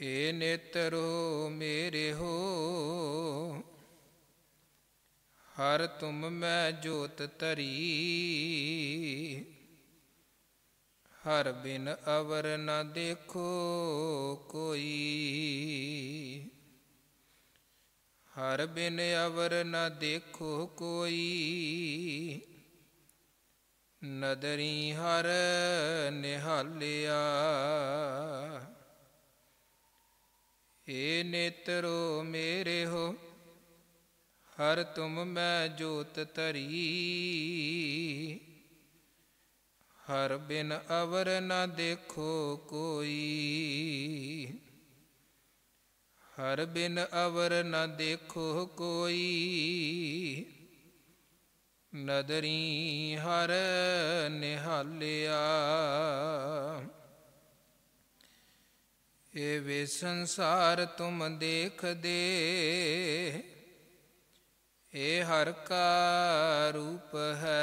ए नेत्रो मेरे हो, हर तुम मैं जोत तरी। हर बिन अवर न देखो कोई, हर बिन अवर न देखो कोई। नदरी हर निहालिया, ए नेत्रो मेरे हो, हर तुम मैं जोत तरी। हर बिन अवर न देखो कोई, हर बिन अवर न देखो कोई। नदरी हर निहालिया, ए वे संसार तुम देख दे। ए हर का रूप है,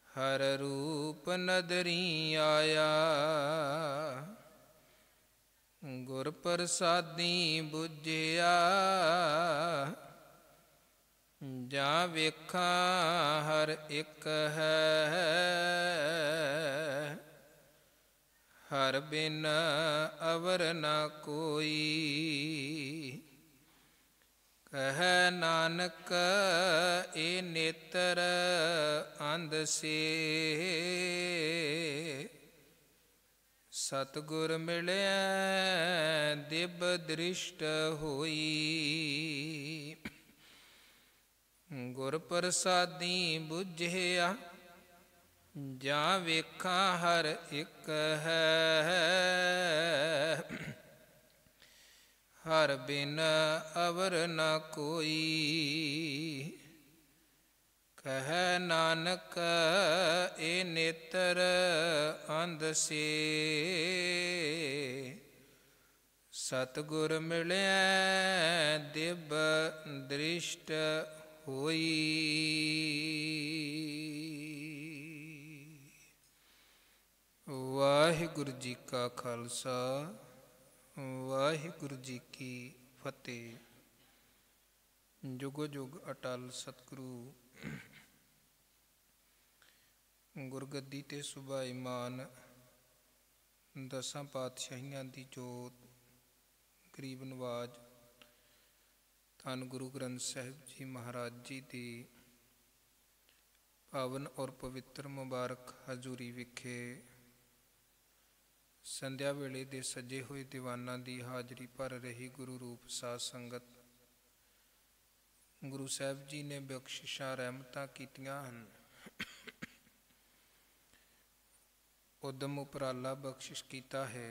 हर रूप नदरी आया। गुर प्रसादी बुझिया, जा वेखा हर एक है। हर बिन अवर न कोई, कह नानक ए नेत्र अंध से। सतगुर मिलिया दिब दृष्ट होई। गुर प्रसादी बुझिया, जा वेखा हर एक है। हर बिन अवर न कोई, कह नानक ए नेत्र अंध से। सतगुर मिलिया दिब दृष्ट होई। वाहिगुरु जी का खालसा, वाहिगुरु जी की फतेह। जुगो जुग अटल सतगुरु गुरगद्दी ते सुभाईमान दसां पातशाहियां दी जोत गरीब नवाज धन गुरु ग्रंथ साहिब जी महाराज जी दी पावन और पवित्र मुबारक हजूरी विखे संध्या वेले दे सजे हुए दीवाना दी हाजरी भर रही गुरु रूप साध संगत। गुरु साहिब जी ने बख्शिशां रहमतां कीतियां हन। उदम उपराला बख्शिश कीता है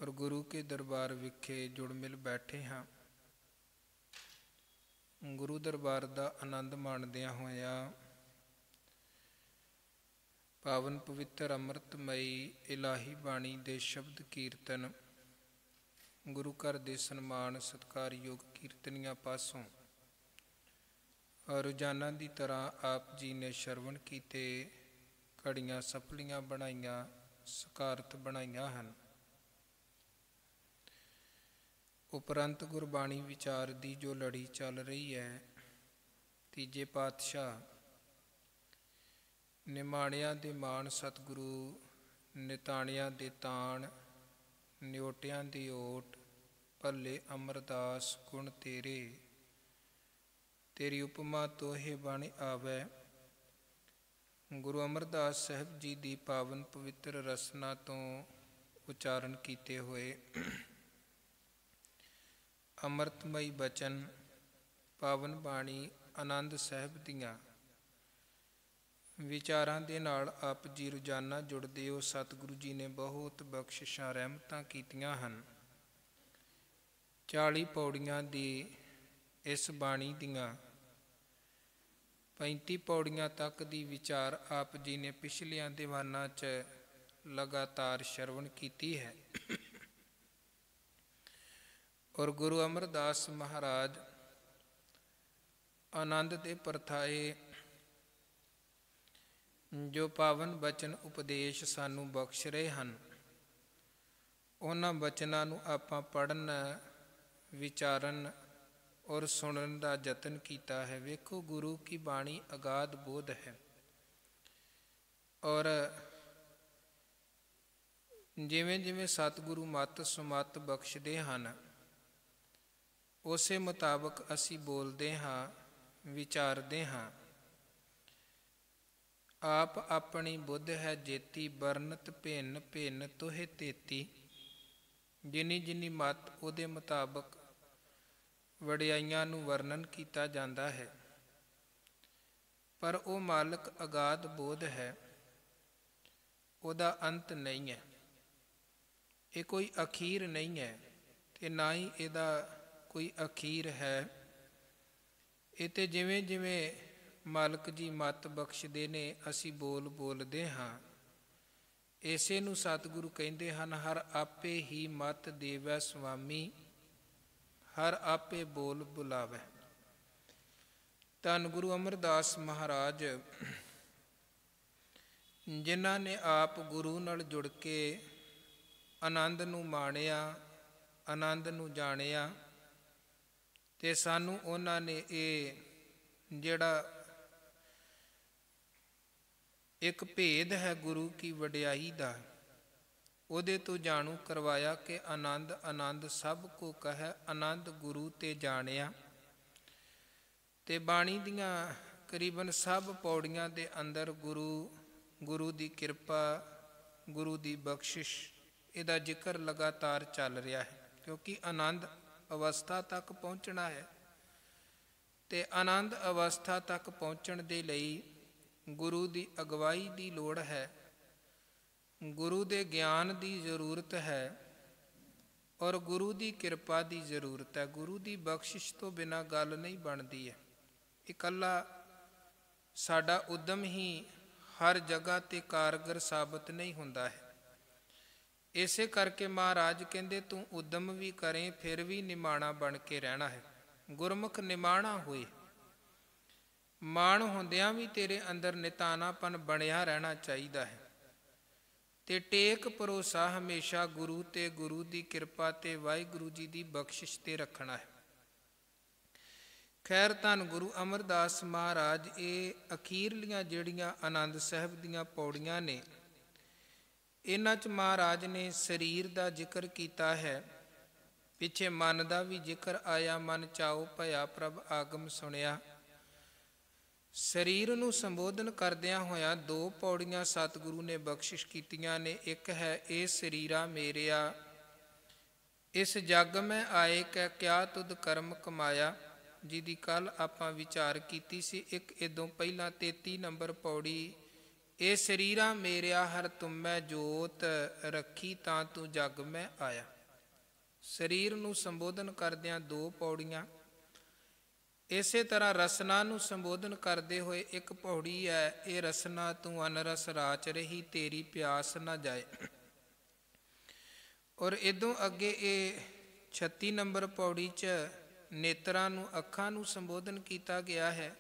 और गुरु के दरबार विखे जुड़ मिल बैठे हाँ। गुरु दरबार का आनंद माणदियां होया पावन पवित्र अमृतमयी इलाही बाणी दे शब्द कीर्तन गुरु घर दे सन्मान सत्कारयोग कीर्तनियां पासों रोजाना की तरह आप जी ने श्रवण कीते घड़ियां सफलियां बनाइया सकारत बनाइया हन। उपरंत गुरबाणी विचार दी जो लड़ी चल रही है, तीजे पातशाह निमाणिया दे मान सतगुरु निताणिया दे ताण न्योटिया दी ओट भले अमरदास गुण तेरे तेरी उपमा तोहे बण आवे। गुरु अमरदास साहिब जी दी पावन पवित्र रसना तो उचारण कीते हुए अमृतमयी बचन पावन बाणी आनंद साहिब दियां विचारां दे नाल आप जी रोजाना जुड़दे हो। सतगुरु जी ने बहुत बख्शिशां रहमतां कीतियां हन। 40 पौड़ियां दी इस बाणी दियां 35 पौड़ियां तक दी विचार आप जी ने पिछलियां दीवानां च लगातार श्रवण कीती है। और गुरु अमरदास महाराज आनंद दे परथाए ਜੋ ਪਾਵਨ ਬਚਨ ਉਪਦੇਸ਼ ਸਾਨੂੰ ਬਖਸ਼ ਰਹੇ ਹਨ, ਉਹਨਾਂ ਬਚਨਾਂ ਨੂੰ ਆਪਾਂ ਪੜ੍ਹਨ, ਵਿਚਾਰਨ ਔਰ ਸੁਣਨ ਦਾ ਯਤਨ ਕੀਤਾ ਹੈ। ਵੇਖੋ, ਗੁਰੂ ਕੀ ਬਾਣੀ ਅਗਾਧ ਬੋਧ ਹੈ, ਔਰ ਜਿਵੇਂ ਜਿਵੇਂ ਸਤਿਗੁਰੂ ਮੱਤ ਸੁਮੱਤ ਬਖਸ਼ਦੇ ਹਨ, ਉਸੇ ਮੁਤਾਬਕ ਅਸੀਂ ਬੋਲਦੇ ਹਾਂ, ਵਿਚਾਰਦੇ ਹਾਂ। ਆਪ ਆਪਣੀ ਬੁੱਧ ਹੈ ਜੇਤੀ, ਬਰਨਤ ਭਿੰਨ ਭਿੰਨ ਤੋਹੇ ਤੇਤੀ। ਜਿਨੀ ਜਿਨੀ ਮੱਤ ਉਹਦੇ ਮੁਤਾਬਕ ਵਡਿਆਈਆਂ ਨੂੰ ਵਰਣਨ ਕੀਤਾ ਜਾਂਦਾ ਹੈ, ਪਰ ਉਹ ਮਾਲਕ ਅਗਾਧ ਬੋਧ ਹੈ, ਉਹਦਾ ਅੰਤ ਨਹੀਂ ਹੈ। ਇਹ ਕੋਈ ਅਖੀਰ ਨਹੀਂ ਹੈ ਤੇ ਨਾ ਹੀ ਇਹਦਾ ਕੋਈ ਅਖੀਰ ਹੈ। ਇਹ ਤੇ ਜਿਵੇਂ ਜਿਵੇਂ ਮਾਲਕ ਜੀ ਮੱਤ ਬਖਸ਼ਦੇ ਨੇ, ਅਸੀਂ ਬੋਲਦੇ ਹਾਂ। ਇਸੇ ਨੂੰ ਸਤਿਗੁਰੂ ਕਹਿੰਦੇ ਹਨ, ਹਰ ਆਪੇ ਹੀ ਮੱਤ ਦੇਵੈ ਸੁਆਮੀ, ਹਰ ਆਪੇ ਬੋਲ ਬੁਲਾਵੈ। ਧੰਨ ਗੁਰੂ ਅਮਰਦਾਸ ਮਹਾਰਾਜ, ਜਿਨ੍ਹਾਂ ਨੇ ਆਪ ਗੁਰੂ ਨਾਲ ਜੁੜ ਕੇ ਆਨੰਦ ਨੂੰ ਮਾਣਿਆ, ਆਨੰਦ ਨੂੰ ਜਾਣਿਆ, ਤੇ ਸਾਨੂੰ ਉਹਨਾਂ ਨੇ ਇਹ ਜਿਹੜਾ ਇੱਕ ਭੇਦ ਹੈ ਗੁਰੂ ਕੀ ਵਡਿਆਈ ਦਾ, ਉਹਦੇ ਤੋਂ ਜਾਣੂ ਕਰਵਾਇਆ ਕਿ ਆਨੰਦ ਆਨੰਦ ਸਭ ਕੋ ਕਹੈ, ਆਨੰਦ ਗੁਰੂ ਤੇ ਜਾਣਿਆ। ਤੇ ਬਾਣੀ ਦੀਆਂ ਕਰੀਬਨ ਸਭ ਪੌੜੀਆਂ ਦੇ ਅੰਦਰ ਗੁਰੂ ਦੀ ਕਿਰਪਾ, ਗੁਰੂ ਦੀ ਬਖਸ਼ਿਸ਼, ਇਹਦਾ ਜ਼ਿਕਰ ਲਗਾਤਾਰ ਚੱਲ ਰਿਹਾ ਹੈ। ਕਿਉਂਕਿ ਆਨੰਦ ਅਵਸਥਾ ਤੱਕ ਪਹੁੰਚਣਾ ਹੈ, ਤੇ ਆਨੰਦ ਅਵਸਥਾ ਤੱਕ ਪਹੁੰਚਣ ਦੇ ਲਈ ਗੁਰੂ ਦੀ ਅਗਵਾਈ ਦੀ ਲੋੜ ਹੈ, ਗੁਰੂ ਦੇ ਗਿਆਨ ਦੀ ਜ਼ਰੂਰਤ ਹੈ, ਔਰ ਗੁਰੂ ਦੀ ਕਿਰਪਾ ਦੀ ਜ਼ਰੂਰਤ ਹੈ। ਗੁਰੂ ਦੀ ਬਖਸ਼ਿਸ਼ ਤੋਂ ਬਿਨਾਂ ਗੱਲ ਨਹੀਂ ਬਣਦੀ ਹੈ। ਇਕੱਲਾ ਸਾਡਾ ਉਦਮ ਹੀ ਹਰ ਜਗ੍ਹਾ 'ਤੇ ਕਾਰਗਰ ਸਾਬਤ ਨਹੀਂ ਹੁੰਦਾ ਹੈ। ਇਸੇ ਕਰਕੇ ਮਹਾਰਾਜ ਕਹਿੰਦੇ, ਤੂੰ ਉਦਮ ਵੀ ਕਰੇ ਫਿਰ ਵੀ ਨਿਮਾਣਾ ਬਣ ਕੇ ਰਹਿਣਾ ਹੈ। ਗੁਰਮੁਖ ਨਿਮਾਣਾ ਹੋਏ, ਮਾਣ ਹੁੰਦਿਆਂ ਵੀ ਤੇਰੇ ਅੰਦਰ ਨਿਤਾਨਾਪਨ ਬਣਿਆ ਰਹਿਣਾ ਚਾਹੀਦਾ ਹੈ। ਤੇ ਟੇਕ ਭਰੋਸਾ ਹਮੇਸ਼ਾ ਗੁਰੂ ਤੇ, ਗੁਰੂ ਦੀ ਕਿਰਪਾ ਤੇ, ਵਾਹਿਗੁਰੂ ਜੀ ਦੀ ਬਖਸ਼ਿਸ਼ ਤੇ ਰੱਖਣਾ ਹੈ। ਖੈਰ, ਧੰਨ ਗੁਰੂ ਅਮਰਦਾਸ ਮਹਾਰਾਜ ਇਹ ਅਖੀਰਲੀਆਂ ਜਿਹੜੀਆਂ ਆਨੰਦ ਸਾਹਿਬ ਦੀਆਂ ਪੌੜੀਆਂ ਨੇ, ਇਹਨਾਂ 'ਚ ਮਹਾਰਾਜ ਨੇ ਸਰੀਰ ਦਾ ਜ਼ਿਕਰ ਕੀਤਾ ਹੈ। ਪਿੱਛੇ ਮਨ ਦਾ ਵੀ ਜ਼ਿਕਰ ਆਇਆ, ਮਨ ਚਾਉ ਭਇਆ ਪ੍ਰਭ ਆਗਮ ਸੁਣਿਆ। ਸਰੀਰ ਨੂੰ ਸੰਬੋਧਨ ਕਰਦਿਆਂ ਹੋਇਆਂ ਦੋ ਪੌੜੀਆਂ ਸਤਿਗੁਰੂ ਨੇ ਬਖਸ਼ਿਸ਼ ਕੀਤੀਆਂ ਨੇ। ਇੱਕ ਹੈ, ਇਹ ਸਰੀਰਾ ਮੇਰਿਆ, ਇਸ ਜੱਗ ਮੈਂ ਆਏ ਕੈ ਕਿਆ ਤੁਧ ਕਰਮ ਕਮਾਇਆ, ਜਿਹਦੀ ਕੱਲ੍ਹ ਆਪਾਂ ਵਿਚਾਰ ਕੀਤੀ ਸੀ। ਇੱਕ ਇਦੋਂ ਪਹਿਲਾਂ 33 ਨੰਬਰ ਪੌੜੀ, ਇਹ ਸਰੀਰਾ ਮੇਰਿਆ ਹਰ ਤੁਮੈ ਜੋਤ, ਰੱਖੀ ਤਾਂ ਤੂੰ ਜੱਗ ਮੈਂ ਆਇਆ। ਸਰੀਰ ਨੂੰ ਸੰਬੋਧਨ ਕਰਦਿਆਂ ਦੋ ਪੌੜੀਆਂ। ਇਸੇ ਤਰ੍ਹਾਂ ਰਸਨਾ ਨੂੰ ਸੰਬੋਧਨ ਕਰਦੇ ਹੋਏ ਇੱਕ ਪੌੜੀ ਹੈ, ਇਹ ਰਸਨਾ ਤੂੰ ਅਨਰਸ ਰਾਚ ਰਹੀ, ਤੇਰੀ ਪਿਆਸ ਨਾ ਜਾਏ। ਔਰ ਇਦੋਂ ਅੱਗੇ ਇਹ 36 ਨੰਬਰ ਪੌੜੀ 'ਚ ਨੇਤਰਾਂ ਨੂੰ, ਅੱਖਾਂ ਨੂੰ ਸੰਬੋਧਨ ਕੀਤਾ ਗਿਆ ਹੈ।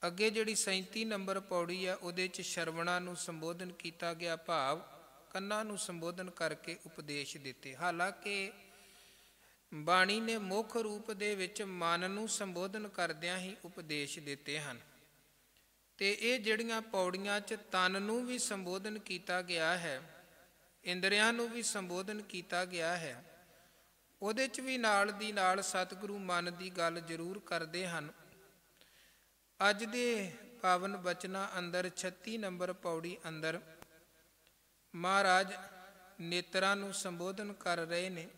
ਅੱਗੇ ਜਿਹੜੀ 37 ਨੰਬਰ ਪੌੜੀ ਹੈ, ਉਹਦੇ 'ਚ ਸ਼ਰਵਣਾ ਨੂੰ ਸੰਬੋਧਨ ਕੀਤਾ ਗਿਆ, ਭਾਵ ਕੰਨਾਂ ਨੂੰ ਸੰਬੋਧਨ ਕਰਕੇ ਉਪਦੇਸ਼ ਦਿੱਤੇ। ਹਾਲਾਂਕਿ ਬਾਣੀ ਨੇ ਮੁੱਖ ਰੂਪ ਦੇ ਵਿੱਚ ਮਨ ਨੂੰ ਸੰਬੋਧਨ ਕਰਦਿਆਂ ਹੀ ਉਪਦੇਸ਼ ਦਿੱਤੇ ਹਨ। ਤੇ ਇਹ ਜਿਹੜੀਆਂ ਪੌੜੀਆਂ 'ਚ ਤਨ ਨੂੰ ਵੀ ਸੰਬੋਧਨ ਕੀਤਾ ਗਿਆ ਹੈ, ਇੰਦਰੀਆਂ ਨੂੰ ਵੀ ਸੰਬੋਧਨ ਕੀਤਾ ਗਿਆ ਹੈ, ਉਹਦੇ 'ਚ ਵੀ ਨਾਲ ਦੀ ਨਾਲ ਸਤਿਗੁਰੂ ਮਨ ਦੀ ਗੱਲ ਜ਼ਰੂਰ ਕਰਦੇ ਹਨ। ਅੱਜ ਦੇ ਪਾਵਨ ਬਚਨਾਂ ਅੰਦਰ 36 ਨੰਬਰ ਪੌੜੀ ਅੰਦਰ ਮਹਾਰਾਜ ਨੇਤਰਾਂ ਨੂੰ ਸੰਬੋਧਨ ਕਰ ਰਹੇ ਨੇ।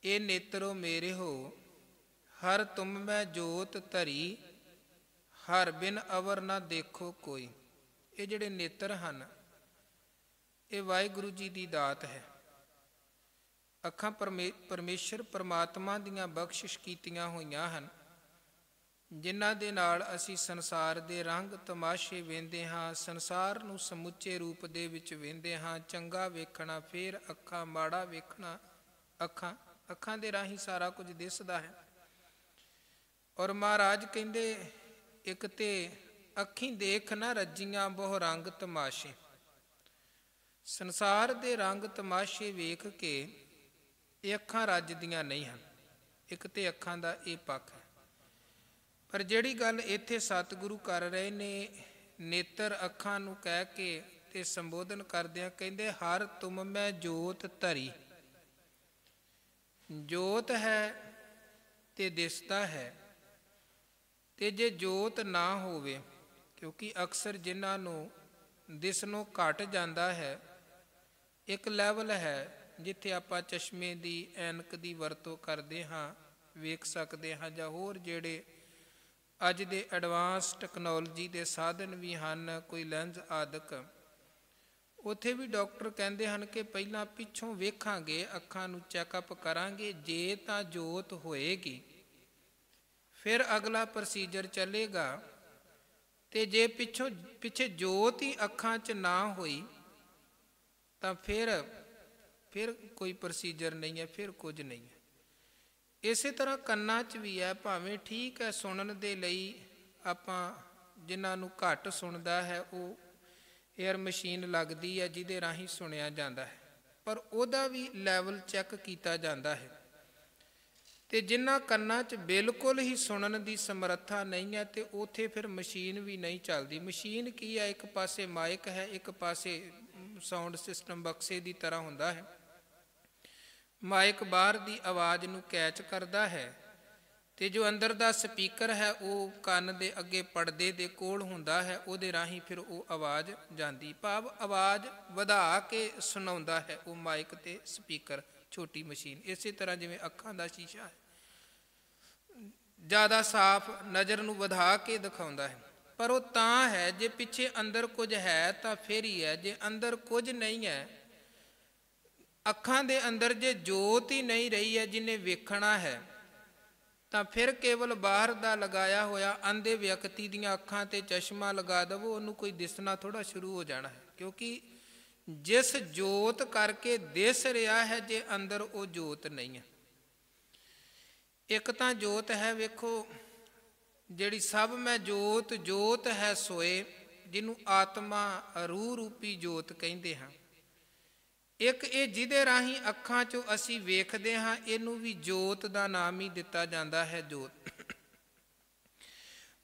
ਇਹ ਨੇਤਰੋ ਮੇਰੇ ਹੋ, ਹਰ ਤੁਮ ਮੈਂ ਜੋਤ ਧਰੀ, ਹਰ ਬਿਨ ਅਵਰ ਨਾ ਦੇਖੋ ਕੋਈ। ਇਹ ਜਿਹੜੇ ਨੇਤਰ ਹਨ, ਇਹ ਵਾਹਿਗੁਰੂ ਜੀ ਦੀ ਦਾਤ ਹੈ। ਅੱਖਾਂ ਪਰਮੇਸ਼ਰ ਪਰਮਾਤਮਾ ਦੀਆਂ ਬਖਸ਼ਿਸ਼ ਕੀਤੀਆਂ ਹੋਈਆਂ ਹਨ, ਜਿਨ੍ਹਾਂ ਦੇ ਨਾਲ ਅਸੀਂ ਸੰਸਾਰ ਦੇ ਰੰਗ ਤਮਾਸ਼ੇ ਵੇਖਦੇ ਹਾਂ, ਸੰਸਾਰ ਨੂੰ ਸਮੁੱਚੇ ਰੂਪ ਦੇ ਵਿੱਚ ਵੇਖਦੇ ਹਾਂ। ਚੰਗਾ ਵੇਖਣਾ, ਫਿਰ ਅੱਖਾਂ, ਮਾੜਾ ਵੇਖਣਾ, ਅੱਖਾਂ ਦੇ ਰਾਹੀਂ ਸਾਰਾ ਕੁਝ ਦਿਸਦਾ ਹੈ। ਔਰ ਮਹਾਰਾਜ ਕਹਿੰਦੇ, ਇੱਕ ਤੇ ਅੱਖੀਂ ਦੇਖ ਨਾ ਰੱਜੀਆਂ ਬਹੁ ਰੰਗ ਤਮਾਸ਼ੇ। ਸੰਸਾਰ ਦੇ ਰੰਗ ਤਮਾਸ਼ੇ ਵੇਖ ਕੇ ਇਹ ਅੱਖਾਂ ਰੱਜਦੀਆਂ ਨਹੀਂ ਹਨ। ਇੱਕ ਤੇ ਅੱਖਾਂ ਦਾ ਇਹ ਪੱਖ ਹੈ। ਪਰ ਜਿਹੜੀ ਗੱਲ ਇੱਥੇ ਸਤਿਗੁਰੂ ਕਰ ਰਹੇ ਨੇ, ਨੇਤਰ ਅੱਖਾਂ ਨੂੰ ਕਹਿ ਕੇ ਤੇ ਸੰਬੋਧਨ ਕਰਦਿਆਂ ਕਹਿੰਦੇ, ਹਰ ਤੁਮ ਮੈਂ ਜੋਤ ਧਰੀ। ਜੋਤ ਹੈ ਤੇ ਦਿਸਦਾ ਹੈ, ਤੇ ਜੇ ਜੋਤ ਨਾ ਹੋਵੇ, ਕਿਉਂਕਿ ਅਕਸਰ ਜਿਨ੍ਹਾਂ ਨੂੰ ਦਿਸਣੋਂ ਘਟ ਜਾਂਦਾ ਹੈ, ਇੱਕ ਲੈਵਲ ਹੈ ਜਿੱਥੇ ਆਪਾਂ ਚਸ਼ਮੇ ਦੀ, ਐਨਕ ਦੀ ਵਰਤੋਂ ਕਰਦੇ ਹਾਂ, ਵੇਖ ਸਕਦੇ ਹਾਂ, ਜਾਂ ਹੋਰ ਜਿਹੜੇ ਅੱਜ ਦੇ ਐਡਵਾਂਸ ਟੈਕਨੋਲੋਜੀ ਦੇ ਸਾਧਨ ਵੀ ਹਨ, ਕੋਈ ਲੈਂਸ ਆਦਿਕ, ਉੱਥੇ ਵੀ ਡਾਕਟਰ ਕਹਿੰਦੇ ਹਨ ਕਿ ਪਹਿਲਾਂ ਪਿੱਛੋਂ ਵੇਖਾਂਗੇ, ਅੱਖਾਂ ਨੂੰ ਚੈੱਕਅਪ ਕਰਾਂਗੇ, ਜੇ ਤਾਂ ਜੋਤ ਹੋਏਗੀ ਫਿਰ ਅਗਲਾ ਪ੍ਰੋਸੀਜਰ ਚੱਲੇਗਾ, ਤੇ ਜੇ ਪਿੱਛੇ ਜੋਤ ਹੀ ਅੱਖਾਂ 'ਚ ਨਾ ਹੋਈ ਤਾਂ ਫਿਰ ਕੋਈ ਪ੍ਰੋਸੀਜਰ ਨਹੀਂ ਹੈ, ਫਿਰ ਕੁਝ ਨਹੀਂ ਹੈ। ਇਸੇ ਤਰ੍ਹਾਂ ਕੰਨਾਂ 'ਚ ਵੀ ਹੈ, ਭਾਵੇਂ ਠੀਕ ਹੈ ਸੁਣਨ ਦੇ ਲਈ ਆਪਾਂ ਜਿਨ੍ਹਾਂ ਨੂੰ ਘੱਟ ਸੁਣਦਾ ਹੈ ਉਹ ਏਅਰ ਮਸ਼ੀਨ ਲੱਗਦੀ ਹੈ ਜਿਹਦੇ ਰਾਹੀਂ ਸੁਣਿਆ ਜਾਂਦਾ ਹੈ, ਪਰ ਉਹਦਾ ਵੀ ਲੈਵਲ ਚੈੱਕ ਕੀਤਾ ਜਾਂਦਾ ਹੈ। ਤੇ ਜਿਨ੍ਹਾਂ ਕੰਨਾਂ 'ਚ ਬਿਲਕੁਲ ਹੀ ਸੁਣਨ ਦੀ ਸਮਰੱਥਾ ਨਹੀਂ ਹੈ, ਤੇ ਉੱਥੇ ਫਿਰ ਮਸ਼ੀਨ ਵੀ ਨਹੀਂ ਚੱਲਦੀ। ਮਸ਼ੀਨ ਕੀ ਹੈ, ਇੱਕ ਪਾਸੇ ਮਾਈਕ ਹੈ, ਇੱਕ ਪਾਸੇ ਸਾਊਂਡ ਸਿਸਟਮ ਬਕਸੇ ਦੀ ਤਰ੍ਹਾਂ ਹੁੰਦਾ ਹੈ। ਮਾਈਕ ਬਾਹਰ ਦੀ ਆਵਾਜ਼ ਨੂੰ ਕੈਚ ਕਰਦਾ ਹੈ, ਤੇ ਜੋ ਅੰਦਰ ਦਾ ਸਪੀਕਰ ਹੈ ਉਹ ਕੰਨ ਦੇ ਅੱਗੇ ਪਰਦੇ ਦੇ ਕੋਲ ਹੁੰਦਾ ਹੈ, ਉਹਦੇ ਰਾਹੀਂ ਫਿਰ ਉਹ ਆਵਾਜ਼ ਜਾਂਦੀ, ਭਾਵ ਆਵਾਜ਼ ਵਧਾ ਕੇ ਸੁਣਾਉਂਦਾ ਹੈ ਉਹ ਮਾਈਕ ਤੇ ਸਪੀਕਰ, ਛੋਟੀ ਮਸ਼ੀਨ। ਇਸੇ ਤਰ੍ਹਾਂ ਜਿਵੇਂ ਅੱਖਾਂ ਦਾ ਸ਼ੀਸ਼ਾ ਹੈ, ਜ਼ਿਆਦਾ ਸਾਫ਼ ਨਜ਼ਰ ਨੂੰ ਵਧਾ ਕੇ ਦਿਖਾਉਂਦਾ ਹੈ, ਪਰ ਉਹ ਤਾਂ ਹੈ ਜੇ ਪਿੱਛੇ ਅੰਦਰ ਕੁਝ ਹੈ ਤਾਂ ਫਿਰ ਹੀ ਹੈ। ਜੇ ਅੰਦਰ ਕੁਝ ਨਹੀਂ ਹੈ, ਅੱਖਾਂ ਦੇ ਅੰਦਰ ਜੇ ਜੋਤ ਹੀ ਨਹੀਂ ਰਹੀ ਹੈ ਜਿਹਨੇ ਵੇਖਣਾ ਹੈ, ਤਾਂ ਫਿਰ ਕੇਵਲ ਬਾਹਰ ਦਾ ਲਗਾਇਆ ਹੋਇਆ ਅੰਧੇ ਵਿਅਕਤੀ ਦੀਆਂ ਅੱਖਾਂ 'ਤੇ ਚਸ਼ਮਾ ਲਗਾ ਦੇਵੋ, ਉਹਨੂੰ ਕੋਈ ਦਿਸਣਾ ਥੋੜ੍ਹਾ ਸ਼ੁਰੂ ਹੋ ਜਾਣਾ ਹੈ। ਕਿਉਂਕਿ ਜਿਸ ਜੋਤ ਕਰਕੇ ਦਿਸ ਰਿਹਾ ਹੈ, ਜੇ ਅੰਦਰ ਉਹ ਜੋਤ ਨਹੀਂ ਹੈ। ਇੱਕ ਤਾਂ ਜੋਤ ਹੈ, ਵੇਖੋ, ਜਿਹੜੀ ਸਭ ਮੈਂ ਜੋਤ ਜੋਤ ਹੈ ਸੋਏ, ਜਿਹਨੂੰ ਆਤਮਾ ਰੂਹ ਰੂਪੀ ਜੋਤ ਕਹਿੰਦੇ ਹਾਂ। ਇੱਕ ਇਹ ਜਿਹਦੇ ਰਾਹੀਂ ਅੱਖਾਂ 'ਚੋਂ ਅਸੀਂ ਵੇਖਦੇ ਹਾਂ, ਇਹਨੂੰ ਵੀ ਜੋਤ ਦਾ ਨਾਮ ਹੀ ਦਿੱਤਾ ਜਾਂਦਾ ਹੈ, ਜੋਤ।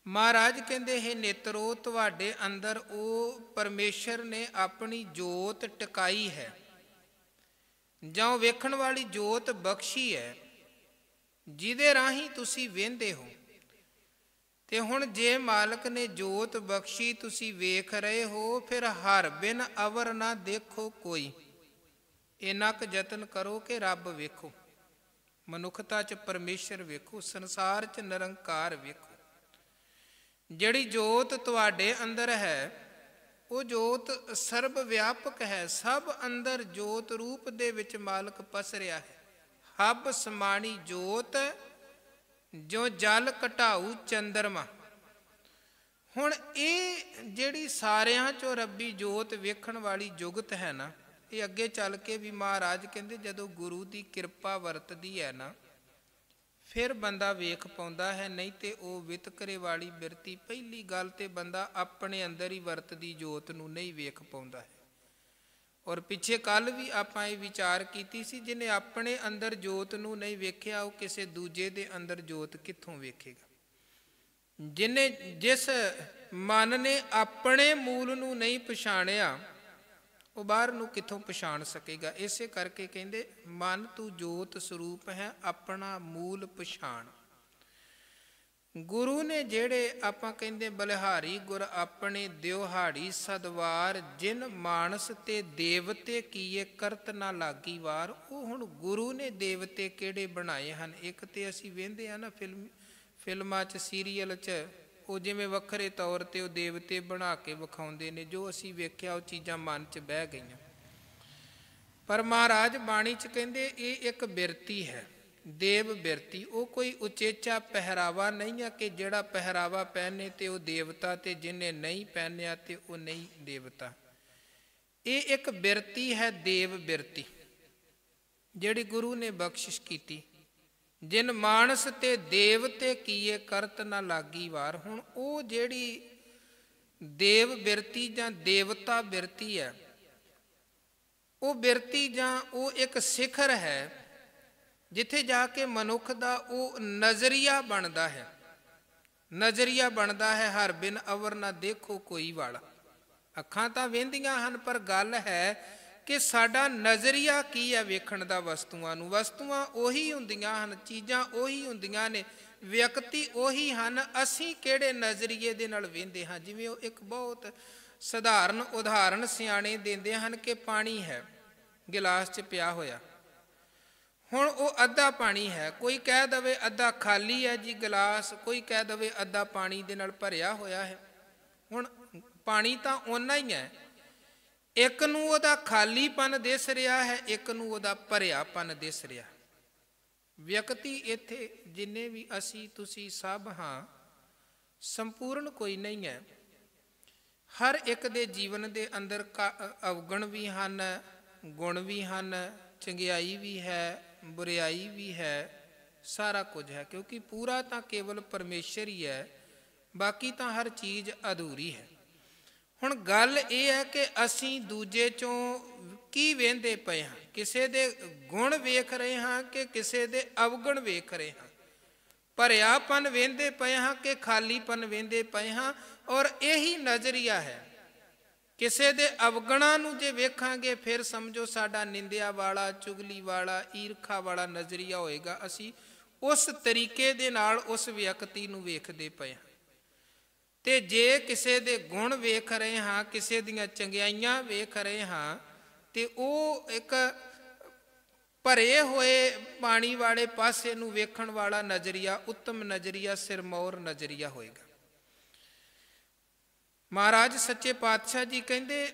ਮਹਾਰਾਜ ਕਹਿੰਦੇ, ਹੈ ਨੇਤਰੋ, ਤੁਹਾਡੇ ਅੰਦਰ ਉਹ ਪਰਮੇਸ਼ਰ ਨੇ ਆਪਣੀ ਜੋਤ ਟਿਕਾਈ ਹੈ, ਜਾਂ ਵੇਖਣ ਵਾਲੀ ਜੋਤ ਬਖਸ਼ੀ ਹੈ, ਜਿਹਦੇ ਰਾਹੀਂ ਤੁਸੀਂ ਵੇਖਦੇ ਹੋ। ਤੇ ਹੁਣ ਜੇ ਮਾਲਕ ਨੇ ਜੋਤ ਬਖਸ਼ੀ, ਤੁਸੀਂ ਵੇਖ ਰਹੇ ਹੋ, ਫਿਰ ਹਰ ਬਿਨ ਅਵਰ ਨਾ ਦੇਖੋ ਕੋਈ। ਇੰਨਾ ਕੁ ਯਤਨ ਕਰੋ ਕਿ ਰੱਬ ਵੇਖੋ, ਮਨੁੱਖਤਾ 'ਚ ਪਰਮੇਸ਼ਰ ਵੇਖੋ, ਸੰਸਾਰ 'ਚ ਨਿਰੰਕਾਰ ਵੇਖੋ। ਜਿਹੜੀ ਜੋਤ ਤੁਹਾਡੇ ਅੰਦਰ ਹੈ, ਉਹ ਜੋਤ ਸਰਬ ਵਿਆਪਕ ਹੈ, ਸਭ ਅੰਦਰ ਜੋਤ ਰੂਪ ਦੇ ਵਿੱਚ ਮਾਲਕ ਪਸਰਿਆ ਹੈ। ਹਬ ਸਮਾਣੀ ਜੋਤ ਜੋ ਜਲ ਘਟਾਊ ਚੰਦਰਮਾ। ਹੁਣ ਇਹ ਜਿਹੜੀ ਸਾਰਿਆਂ 'ਚੋਂ ਰੱਬੀ ਜੋਤ ਵੇਖਣ ਵਾਲੀ ਜੁਗਤ ਹੈ ਨਾ, ਇਹ ਅੱਗੇ ਚੱਲ ਕੇ ਵੀ ਮਹਾਰਾਜ ਕਹਿੰਦੇ ਜਦੋਂ ਗੁਰੂ ਦੀ ਕਿਰਪਾ ਵਰਤਦੀ ਹੈ ਨਾ, ਫਿਰ ਬੰਦਾ ਵੇਖ ਪਾਉਂਦਾ ਹੈ, ਨਹੀਂ ਤੇ ਉਹ ਵਿਤਕਰੇ ਵਾਲੀ ਬਿਰਤੀ, ਪਹਿਲੀ ਗੱਲ ਤੇ ਬੰਦਾ ਆਪਣੇ ਅੰਦਰ ਹੀ ਵਰਤਦੀ ਜੋਤ ਨੂੰ ਨਹੀਂ ਵੇਖ ਪਾਉਂਦਾ ਹੈ। ਔਰ ਪਿੱਛੇ ਕੱਲ ਵੀ ਆਪਾਂ ਇਹ ਵਿਚਾਰ ਕੀਤੀ ਸੀ, ਜਿਹਨੇ ਆਪਣੇ ਅੰਦਰ ਜੋਤ ਨੂੰ ਨਹੀਂ ਵੇਖਿਆ, ਉਹ ਕਿਸੇ ਦੂਜੇ ਦੇ ਅੰਦਰ ਜੋਤ ਕਿੱਥੋਂ ਵੇਖੇਗਾ। ਜਿਸ ਮਨ ਨੇ ਆਪਣੇ ਮੂਲ ਨੂੰ ਨਹੀਂ ਪਛਾਣਿਆ, ਉਹ ਬਾਹਰ ਨੂੰ ਕਿੱਥੋਂ ਪਛਾਣ ਸਕੇਗਾ। ਇਸੇ ਕਰਕੇ ਕਹਿੰਦੇ, ਮਨ ਤੂੰ ਜੋਤ ਸਰੂਪ ਹੈ, ਆਪਣਾ ਮੂਲ ਪਛਾਣ। ਗੁਰੂ ਨੇ ਜਿਹੜੇ ਆਪਾਂ ਕਹਿੰਦੇ ਬਲਿਹਾਰੀ ਗੁਰ ਆਪਣੇ ਦਿਉਹਾੜੀ ਸਦਵਾਰ, ਜਿਨ ਮਾਨਸ ਤੇ ਦੇਵਤੇ ਕੀਏ ਕਰਤ ਨਾ ਲਾਗੀ ਵਾਰ। ਉਹ ਹੁਣ ਗੁਰੂ ਨੇ ਦੇਵਤੇ ਕਿਹੜੇ ਬਣਾਏ ਹਨ। ਇੱਕ ਤੇ ਅਸੀਂ ਵੇਖਦੇ ਹਾਂ ਨਾ ਫਿਲਮਾਂ 'ਚ, ਸੀਰੀਅਲ 'ਚ, ਉਹ ਜਿਵੇਂ ਵੱਖਰੇ ਤੌਰ 'ਤੇ ਉਹ ਦੇਵਤੇ ਬਣਾ ਕੇ ਵਿਖਾਉਂਦੇ ਨੇ, ਜੋ ਅਸੀਂ ਵੇਖਿਆ ਉਹ ਚੀਜ਼ਾਂ ਮਨ 'ਚ ਬਹਿ ਗਈਆਂ। ਪਰ ਮਹਾਰਾਜ ਬਾਣੀ 'ਚ ਕਹਿੰਦੇ ਇਹ ਇੱਕ ਬਿਰਤੀ ਹੈ, ਦੇਵ ਬਿਰਤੀ। ਉਹ ਕੋਈ ਉਚੇਚਾ ਪਹਿਰਾਵਾ ਨਹੀਂ ਹੈ ਕਿ ਜਿਹੜਾ ਪਹਿਰਾਵਾ ਪਹਿਨੇ ਤੇ ਉਹ ਦੇਵਤਾ, ਤੇ ਜਿਹਨੇ ਨਹੀਂ ਪਹਿਨਿਆ ਤੇ ਉਹ ਨਹੀਂ ਦੇਵਤਾ। ਇਹ ਇੱਕ ਬਿਰਤੀ ਹੈ, ਦੇਵ ਬਿਰਤੀ, ਜਿਹੜੀ ਗੁਰੂ ਨੇ ਬਖਸ਼ਿਸ਼ ਕੀਤੀ। ਜਿਨ ਮਾਨਸ ਤੇ ਦੇਵਤੇ ਕੀਏ ਕਰਤ ਨਾ ਲਾਗੀ ਵਾਰ। ਹੁਣ ਉਹ ਜਿਹੜੀ ਦੇਵ ਬਿਰਤੀ ਜਾਂ ਦੇਵਤਾ ਬਿਰਤੀ ਹੈ, ਉਹ ਬਿਰਤੀ ਜਾਂ ਉਹ ਇੱਕ ਸਿਖਰ ਹੈ ਜਿੱਥੇ ਜਾ ਕੇ ਮਨੁੱਖ ਦਾ ਉਹ ਨਜ਼ਰੀਆ ਬਣਦਾ ਹੈ। ਨਜ਼ਰੀਆ ਬਣਦਾ ਹੈ ਹਰ ਬਿਨ ਅਵਰ ਨਾ ਦੇਖੋ ਕੋਈ ਵਾਲਾ। ਅੱਖਾਂ ਤਾਂ ਵੇਂਦੀਆਂ ਹਨ, ਪਰ ਗੱਲ ਹੈ ਕਿ ਸਾਡਾ ਨਜ਼ਰੀਆ ਕੀ ਹੈ ਵੇਖਣ ਦਾ ਵਸਤੂਆਂ ਨੂੰ। ਵਸਤੂਆਂ ਉਹੀ ਹੁੰਦੀਆਂ ਹਨ, ਚੀਜ਼ਾਂ ਉਹੀ ਹੁੰਦੀਆਂ ਨੇ, ਵਿਅਕਤੀ ਉਹੀ ਹਨ, ਅਸੀਂ ਕਿਹੜੇ ਨਜ਼ਰੀਏ ਦੇ ਨਾਲ ਵੇਂਦੇ ਹਾਂ। ਜਿਵੇਂ ਉਹ ਇੱਕ ਬਹੁਤ ਸਧਾਰਨ ਉਦਾਹਰਣ ਸਿਆਣੇ ਦਿੰਦੇ ਹਨ ਕਿ ਪਾਣੀ ਹੈ ਗਿਲਾਸ 'ਚ ਪਿਆ ਹੋਇਆ, ਹੁਣ ਉਹ ਅੱਧਾ ਪਾਣੀ ਹੈ, ਕੋਈ ਕਹਿ ਦਵੇ ਅੱਧਾ ਖਾਲੀ ਹੈ ਜੀ ਗਿਲਾਸ, ਕੋਈ ਕਹਿ ਦਵੇ ਅੱਧਾ ਪਾਣੀ ਦੇ ਨਾਲ ਭਰਿਆ ਹੋਇਆ ਹੈ। ਹੁਣ ਪਾਣੀ ਤਾਂ ਓਨਾ ਹੀ ਹੈ, ਇੱਕ ਨੂੰ ਉਹਦਾ ਖਾਲੀਪਨ ਦਿਸ ਰਿਹਾ ਹੈ, ਇੱਕ ਨੂੰ ਉਹਦਾ ਭਰਿਆਪਨ ਦਿਸ ਰਿਹਾ। ਵਿਅਕਤੀ ਇੱਥੇ ਜਿੰਨੇ ਵੀ ਅਸੀਂ ਤੁਸੀਂ ਸਭ ਹਾਂ, ਸੰਪੂਰਨ ਕੋਈ ਨਹੀਂ ਹੈ। ਹਰ ਇੱਕ ਦੇ ਜੀਵਨ ਦੇ ਅੰਦਰ ਅਵਗੁਣ ਵੀ ਹਨ, ਗੁਣ ਵੀ ਹਨ, ਚੰਗਿਆਈ ਵੀ ਹੈ, ਬੁਰਿਆਈ ਵੀ ਹੈ, ਸਾਰਾ ਕੁਝ ਹੈ, ਕਿਉਂਕਿ ਪੂਰਾ ਤਾਂ ਕੇਵਲ ਪਰਮੇਸ਼ਰ ਹੀ ਹੈ, ਬਾਕੀ ਤਾਂ ਹਰ ਚੀਜ਼ ਅਧੂਰੀ ਹੈ। ਹੁਣ ਗੱਲ ਇਹ ਹੈ ਕਿ ਅਸੀਂ ਦੂਜੇ 'ਚੋਂ ਕੀ ਵੇਂਦੇ ਪਏ ਹਾਂ, ਕਿਸੇ ਦੇ ਗੁਣ ਵੇਖ ਰਹੇ ਹਾਂ ਕਿ ਕਿਸੇ ਦੇ ਅਵਗੁਣ ਵੇਖ ਰਹੇ ਹਾਂ, ਭਰਿਆਪਨ ਵੇਂਦੇ ਪਏ ਹਾਂ ਕਿ ਖਾਲੀਪਨ ਵੇਂਦੇ ਪਏ ਹਾਂ। ਔਰ ਇਹੀ ਨਜ਼ਰੀਆ ਹੈ। ਕਿਸੇ ਦੇ ਅਵਗੁਣਾਂ ਨੂੰ ਜੇ ਵੇਖਾਂਗੇ ਫਿਰ ਸਮਝੋ ਸਾਡਾ ਨਿੰਦਿਆ ਵਾਲਾ, ਚੁਗਲੀ ਵਾਲਾ, ਈਰਖਾ ਵਾਲਾ ਨਜ਼ਰੀਆ ਹੋਏਗਾ। ਅਸੀਂ ਉਸ ਤਰੀਕੇ ਦੇ ਨਾਲ ਉਸ ਵਿਅਕਤੀ ਨੂੰ ਵੇਖਦੇ ਪਏ ਹਾਂ। ਤੇ ਜੇ ਕਿਸੇ ਦੇ ਗੁਣ ਵੇਖ ਰਹੇ ਹਾਂ, ਕਿਸੇ ਦੀਆਂ ਚੰਗਿਆਈਆਂ ਵੇਖ ਰਹੇ ਹਾਂ, ਤੇ ਉਹ ਇੱਕ ਭਰੇ ਹੋਏ ਪਾਣੀ ਵਾਲੇ ਪਾਸੇ ਨੂੰ ਵੇਖਣ ਵਾਲਾ ਨਜ਼ਰੀਆ ਉੱਤਮ ਨਜ਼ਰੀਆ, ਸਿਰਮੌਰ ਨਜ਼ਰੀਆ ਹੋਏਗਾ। ਮਹਾਰਾਜ ਸੱਚੇ ਪਾਤਸ਼ਾਹ ਜੀ ਕਹਿੰਦੇ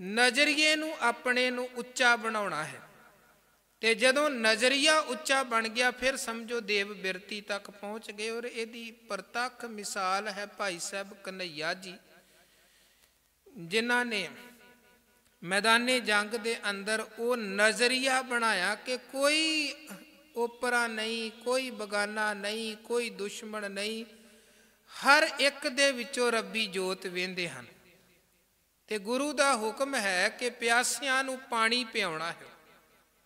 ਨਜ਼ਰੀਏ ਨੂੰ ਆਪਣੇ ਨੂੰ ਉੱਚਾ ਬਣਾਉਣਾ ਹੈ, ਤੇ ਜਦੋਂ ਨਜ਼ਰੀਆ ਉੱਚਾ ਬਣ ਗਿਆ ਫਿਰ ਸਮਝੋ ਦੇਵ ਬਿਰਤੀ ਤੱਕ ਪਹੁੰਚ ਗਏ। ਔਰ ਇਹਦੀ ਪ੍ਰਤੱਖ ਮਿਸਾਲ ਹੈ ਭਾਈ ਸਾਹਿਬ ਕਨ੍ਹਈਆ ਜੀ, ਜਿਨ੍ਹਾਂ ਨੇ ਮੈਦਾਨੇ ਜੰਗ ਦੇ ਅੰਦਰ ਉਹ ਨਜ਼ਰੀਆ ਬਣਾਇਆ ਕਿ ਕੋਈ ਓਪਰਾ ਨਹੀਂ, ਕੋਈ ਬਗਾਨਾ ਨਹੀਂ, ਕੋਈ ਦੁਸ਼ਮਣ ਨਹੀਂ, ਹਰ ਇੱਕ ਦੇ ਵਿੱਚੋਂ ਰੱਬੀ ਜੋਤ ਵੇਂਦੇ ਹਨ। ਤੇ ਗੁਰੂ ਦਾ ਹੁਕਮ ਹੈ ਕਿ ਪਿਆਸਿਆਂ ਨੂੰ ਪਾਣੀ ਪਿਆਉਣਾ ਹੈ।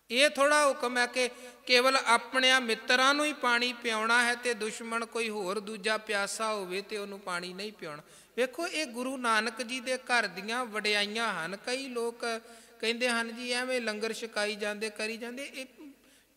ਇਹ ਥੋੜ੍ਹਾ ਹੁਕਮ ਹੈ ਕਿ ਕੇਵਲ ਆਪਣਿਆਂ ਮਿੱਤਰਾਂ ਨੂੰ ਹੀ ਪਾਣੀ ਪਿਆਉਣਾ ਹੈ ਤੇ ਦੁਸ਼ਮਣ ਕੋਈ ਹੋਰ ਦੂਜਾ ਪਿਆਸਾ ਹੋਵੇ ਤੇ ਉਹਨੂੰ ਪਾਣੀ ਨਹੀਂ ਪਿਆਉਣਾ। ਵੇਖੋ ਇਹ ਗੁਰੂ ਨਾਨਕ ਜੀ ਦੇ ਘਰ ਦੀਆਂ ਵਡਿਆਈਆਂ ਹਨ। ਕਈ ਲੋਕ ਕਹਿੰਦੇ ਹਨ ਜੀ ਐਵੇਂ ਲੰਗਰ ਛਕਾਈ ਜਾਂਦੇ, ਕਰੀ ਜਾਂਦੇ। ਇਹ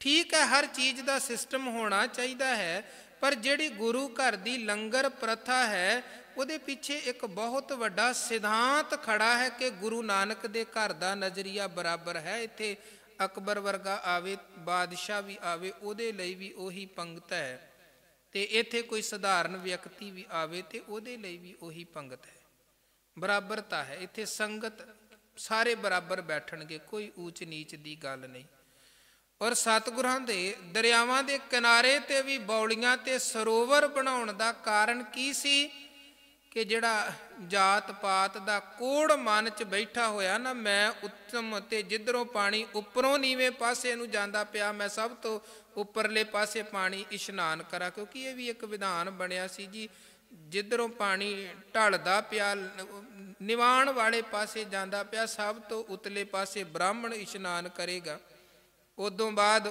ਠੀਕ ਹੈ, ਹਰ ਚੀਜ਼ ਦਾ ਸਿਸਟਮ ਹੋਣਾ ਚਾਹੀਦਾ ਹੈ, ਪਰ ਜਿਹੜੀ ਗੁਰੂ ਘਰ ਦੀ ਲੰਗਰ ਪ੍ਰਥਾ ਹੈ ਉਹਦੇ ਪਿੱਛੇ ਇੱਕ ਬਹੁਤ ਵੱਡਾ ਸਿਧਾਂਤ ਖੜਾ ਹੈ ਕਿ ਗੁਰੂ ਨਾਨਕ ਦੇ ਘਰ ਦਾ ਨਜ਼ਰੀਆ ਬਰਾਬਰ ਹੈ। ਇੱਥੇ ਅਕਬਰ ਵਰਗਾ ਆਵੇ, ਬਾਦਸ਼ਾਹ ਵੀ ਆਵੇ, ਉਹਦੇ ਲਈ ਵੀ ਉਹੀ ਪੰਗਤ ਹੈ, ਤੇ ਇੱਥੇ ਕੋਈ ਸਧਾਰਨ ਵਿਅਕਤੀ ਵੀ ਆਵੇ ਤੇ ਉਹਦੇ ਲਈ ਵੀ ਉਹੀ ਪੰਗਤ ਹੈ। ਬਰਾਬਰਤਾ ਹੈ ਇੱਥੇ, ਸੰਗਤ ਸਾਰੇ ਬਰਾਬਰ ਬੈਠਣਗੇ, ਕੋਈ ਊਚ ਨੀਚ ਦੀ ਗੱਲ ਨਹੀਂ। ਔਰ ਸਤਿਗੁਰਾਂ ਦੇ ਦਰਿਆਵਾਂ ਦੇ ਕਿਨਾਰੇ ਤੇ ਵੀ ਬੌਲੀਆਂ ਤੇ ਸਰੋਵਰ ਬਣਾਉਣ ਦਾ ਕਾਰਨ ਕੀ ਸੀ ਕਿ ਜਿਹੜਾ ਜਾਤ ਪਾਤ ਦਾ ਕੋੜ ਮਨ 'ਚ ਬੈਠਾ ਹੋਇਆ ਨਾ, ਮੈਂ ਉੱਤਮ, ਤੇ ਜਿੱਧਰੋਂ ਪਾਣੀ ਉੱਪਰੋਂ ਨੀਵੇਂ ਪਾਸੇ ਨੂੰ ਜਾਂਦਾ ਪਿਆ, ਮੈਂ ਸਭ ਤੋਂ ਉੱਪਰਲੇ ਪਾਸੇ ਪਾਣੀ ਇਸ਼ਨਾਨ ਕਰਾਂ। ਕਿਉਂਕਿ ਇਹ ਵੀ ਇੱਕ ਵਿਧਾਨ ਬਣਿਆ ਸੀ ਜੀ, ਜਿੱਧਰੋਂ ਪਾਣੀ ਢਲਦਾ ਪਿਆ ਨਿਵਾਣ ਵਾਲੇ ਪਾਸੇ ਜਾਂਦਾ ਪਿਆ, ਸਭ ਤੋਂ ਉਤਲੇ ਪਾਸੇ ਬ੍ਰਾਹਮਣ ਇਸ਼ਨਾਨ ਕਰੇਗਾ। ਉਦੋਂ ਬਾਅਦ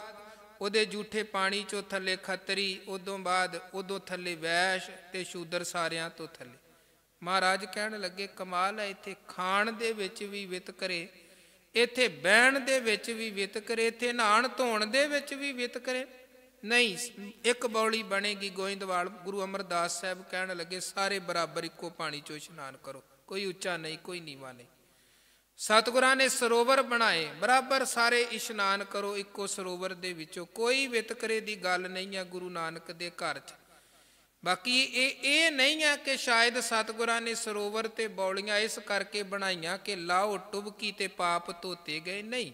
ਉਹਦੇ ਜੂਠੇ ਪਾਣੀ 'ਚੋਂ ਥੱਲੇ ਖੱਤਰੀ, ਉਦੋਂ ਬਾਅਦ ਉਦੋਂ ਥੱਲੇ ਵੈਸ਼ ਤੇ ਸ਼ੂਦਰ, ਸਾਰਿਆਂ ਤੋਂ ਥੱਲੇ। ਮਹਾਰਾਜ ਕਹਿਣ ਲੱਗੇ ਕਮਾਲ ਹੈ, ਇੱਥੇ ਖਾਣ ਦੇ ਵਿੱਚ ਵੀ ਵਿਤਕਰੇ, ਇੱਥੇ ਬਹਿਣ ਦੇ ਵਿੱਚ ਵੀ ਵਿਤਕਰੇ, ਇੱਥੇ ਨਹਾਣ ਧੋਣ ਦੇ ਵਿੱਚ ਵੀ ਵਿਤਕਰੇ ਨਹੀਂ। ਇੱਕ ਬੌਲੀ ਬਣੇਗੀ ਗੋਇੰਦਵਾਲ। ਗੁਰੂ ਅਮਰਦਾਸ ਸਾਹਿਬ ਕਹਿਣ ਲੱਗੇ ਸਾਰੇ ਬਰਾਬਰ ਇੱਕੋ ਪਾਣੀ 'ਚੋਂ ਇਸ਼ਨਾਨ ਕਰੋ, ਕੋਈ ਉੱਚਾ ਨਹੀਂ, ਕੋਈ ਨੀਵਾਂ ਨਹੀਂ। ਸਤਿਗੁਰਾਂ ਨੇ ਸਰੋਵਰ ਬਣਾਏ, ਬਰਾਬਰ ਸਾਰੇ ਇਸ਼ਨਾਨ ਕਰੋ ਇੱਕੋ ਸਰੋਵਰ ਦੇ ਵਿੱਚੋਂ, ਕੋਈ ਵਿਤਕਰੇ ਦੀ ਗੱਲ ਨਹੀਂ ਹੈ ਗੁਰੂ ਨਾਨਕ ਦੇ ਘਰ 'ਚ। ਬਾਕੀ ਇਹ ਨਹੀਂ ਹੈ ਕਿ ਸ਼ਾਇਦ ਸਤਿਗੁਰਾਂ ਨੇ ਸਰੋਵਰ ਤੇ ਬੌਲੀਆਂ ਇਸ ਕਰਕੇ ਬਣਾਈਆਂ ਕਿ ਲਾਓ ਟੁਬਕੀ ਤੇ ਪਾਪ ਧੋਤੇ ਗਏ, ਨਹੀਂ।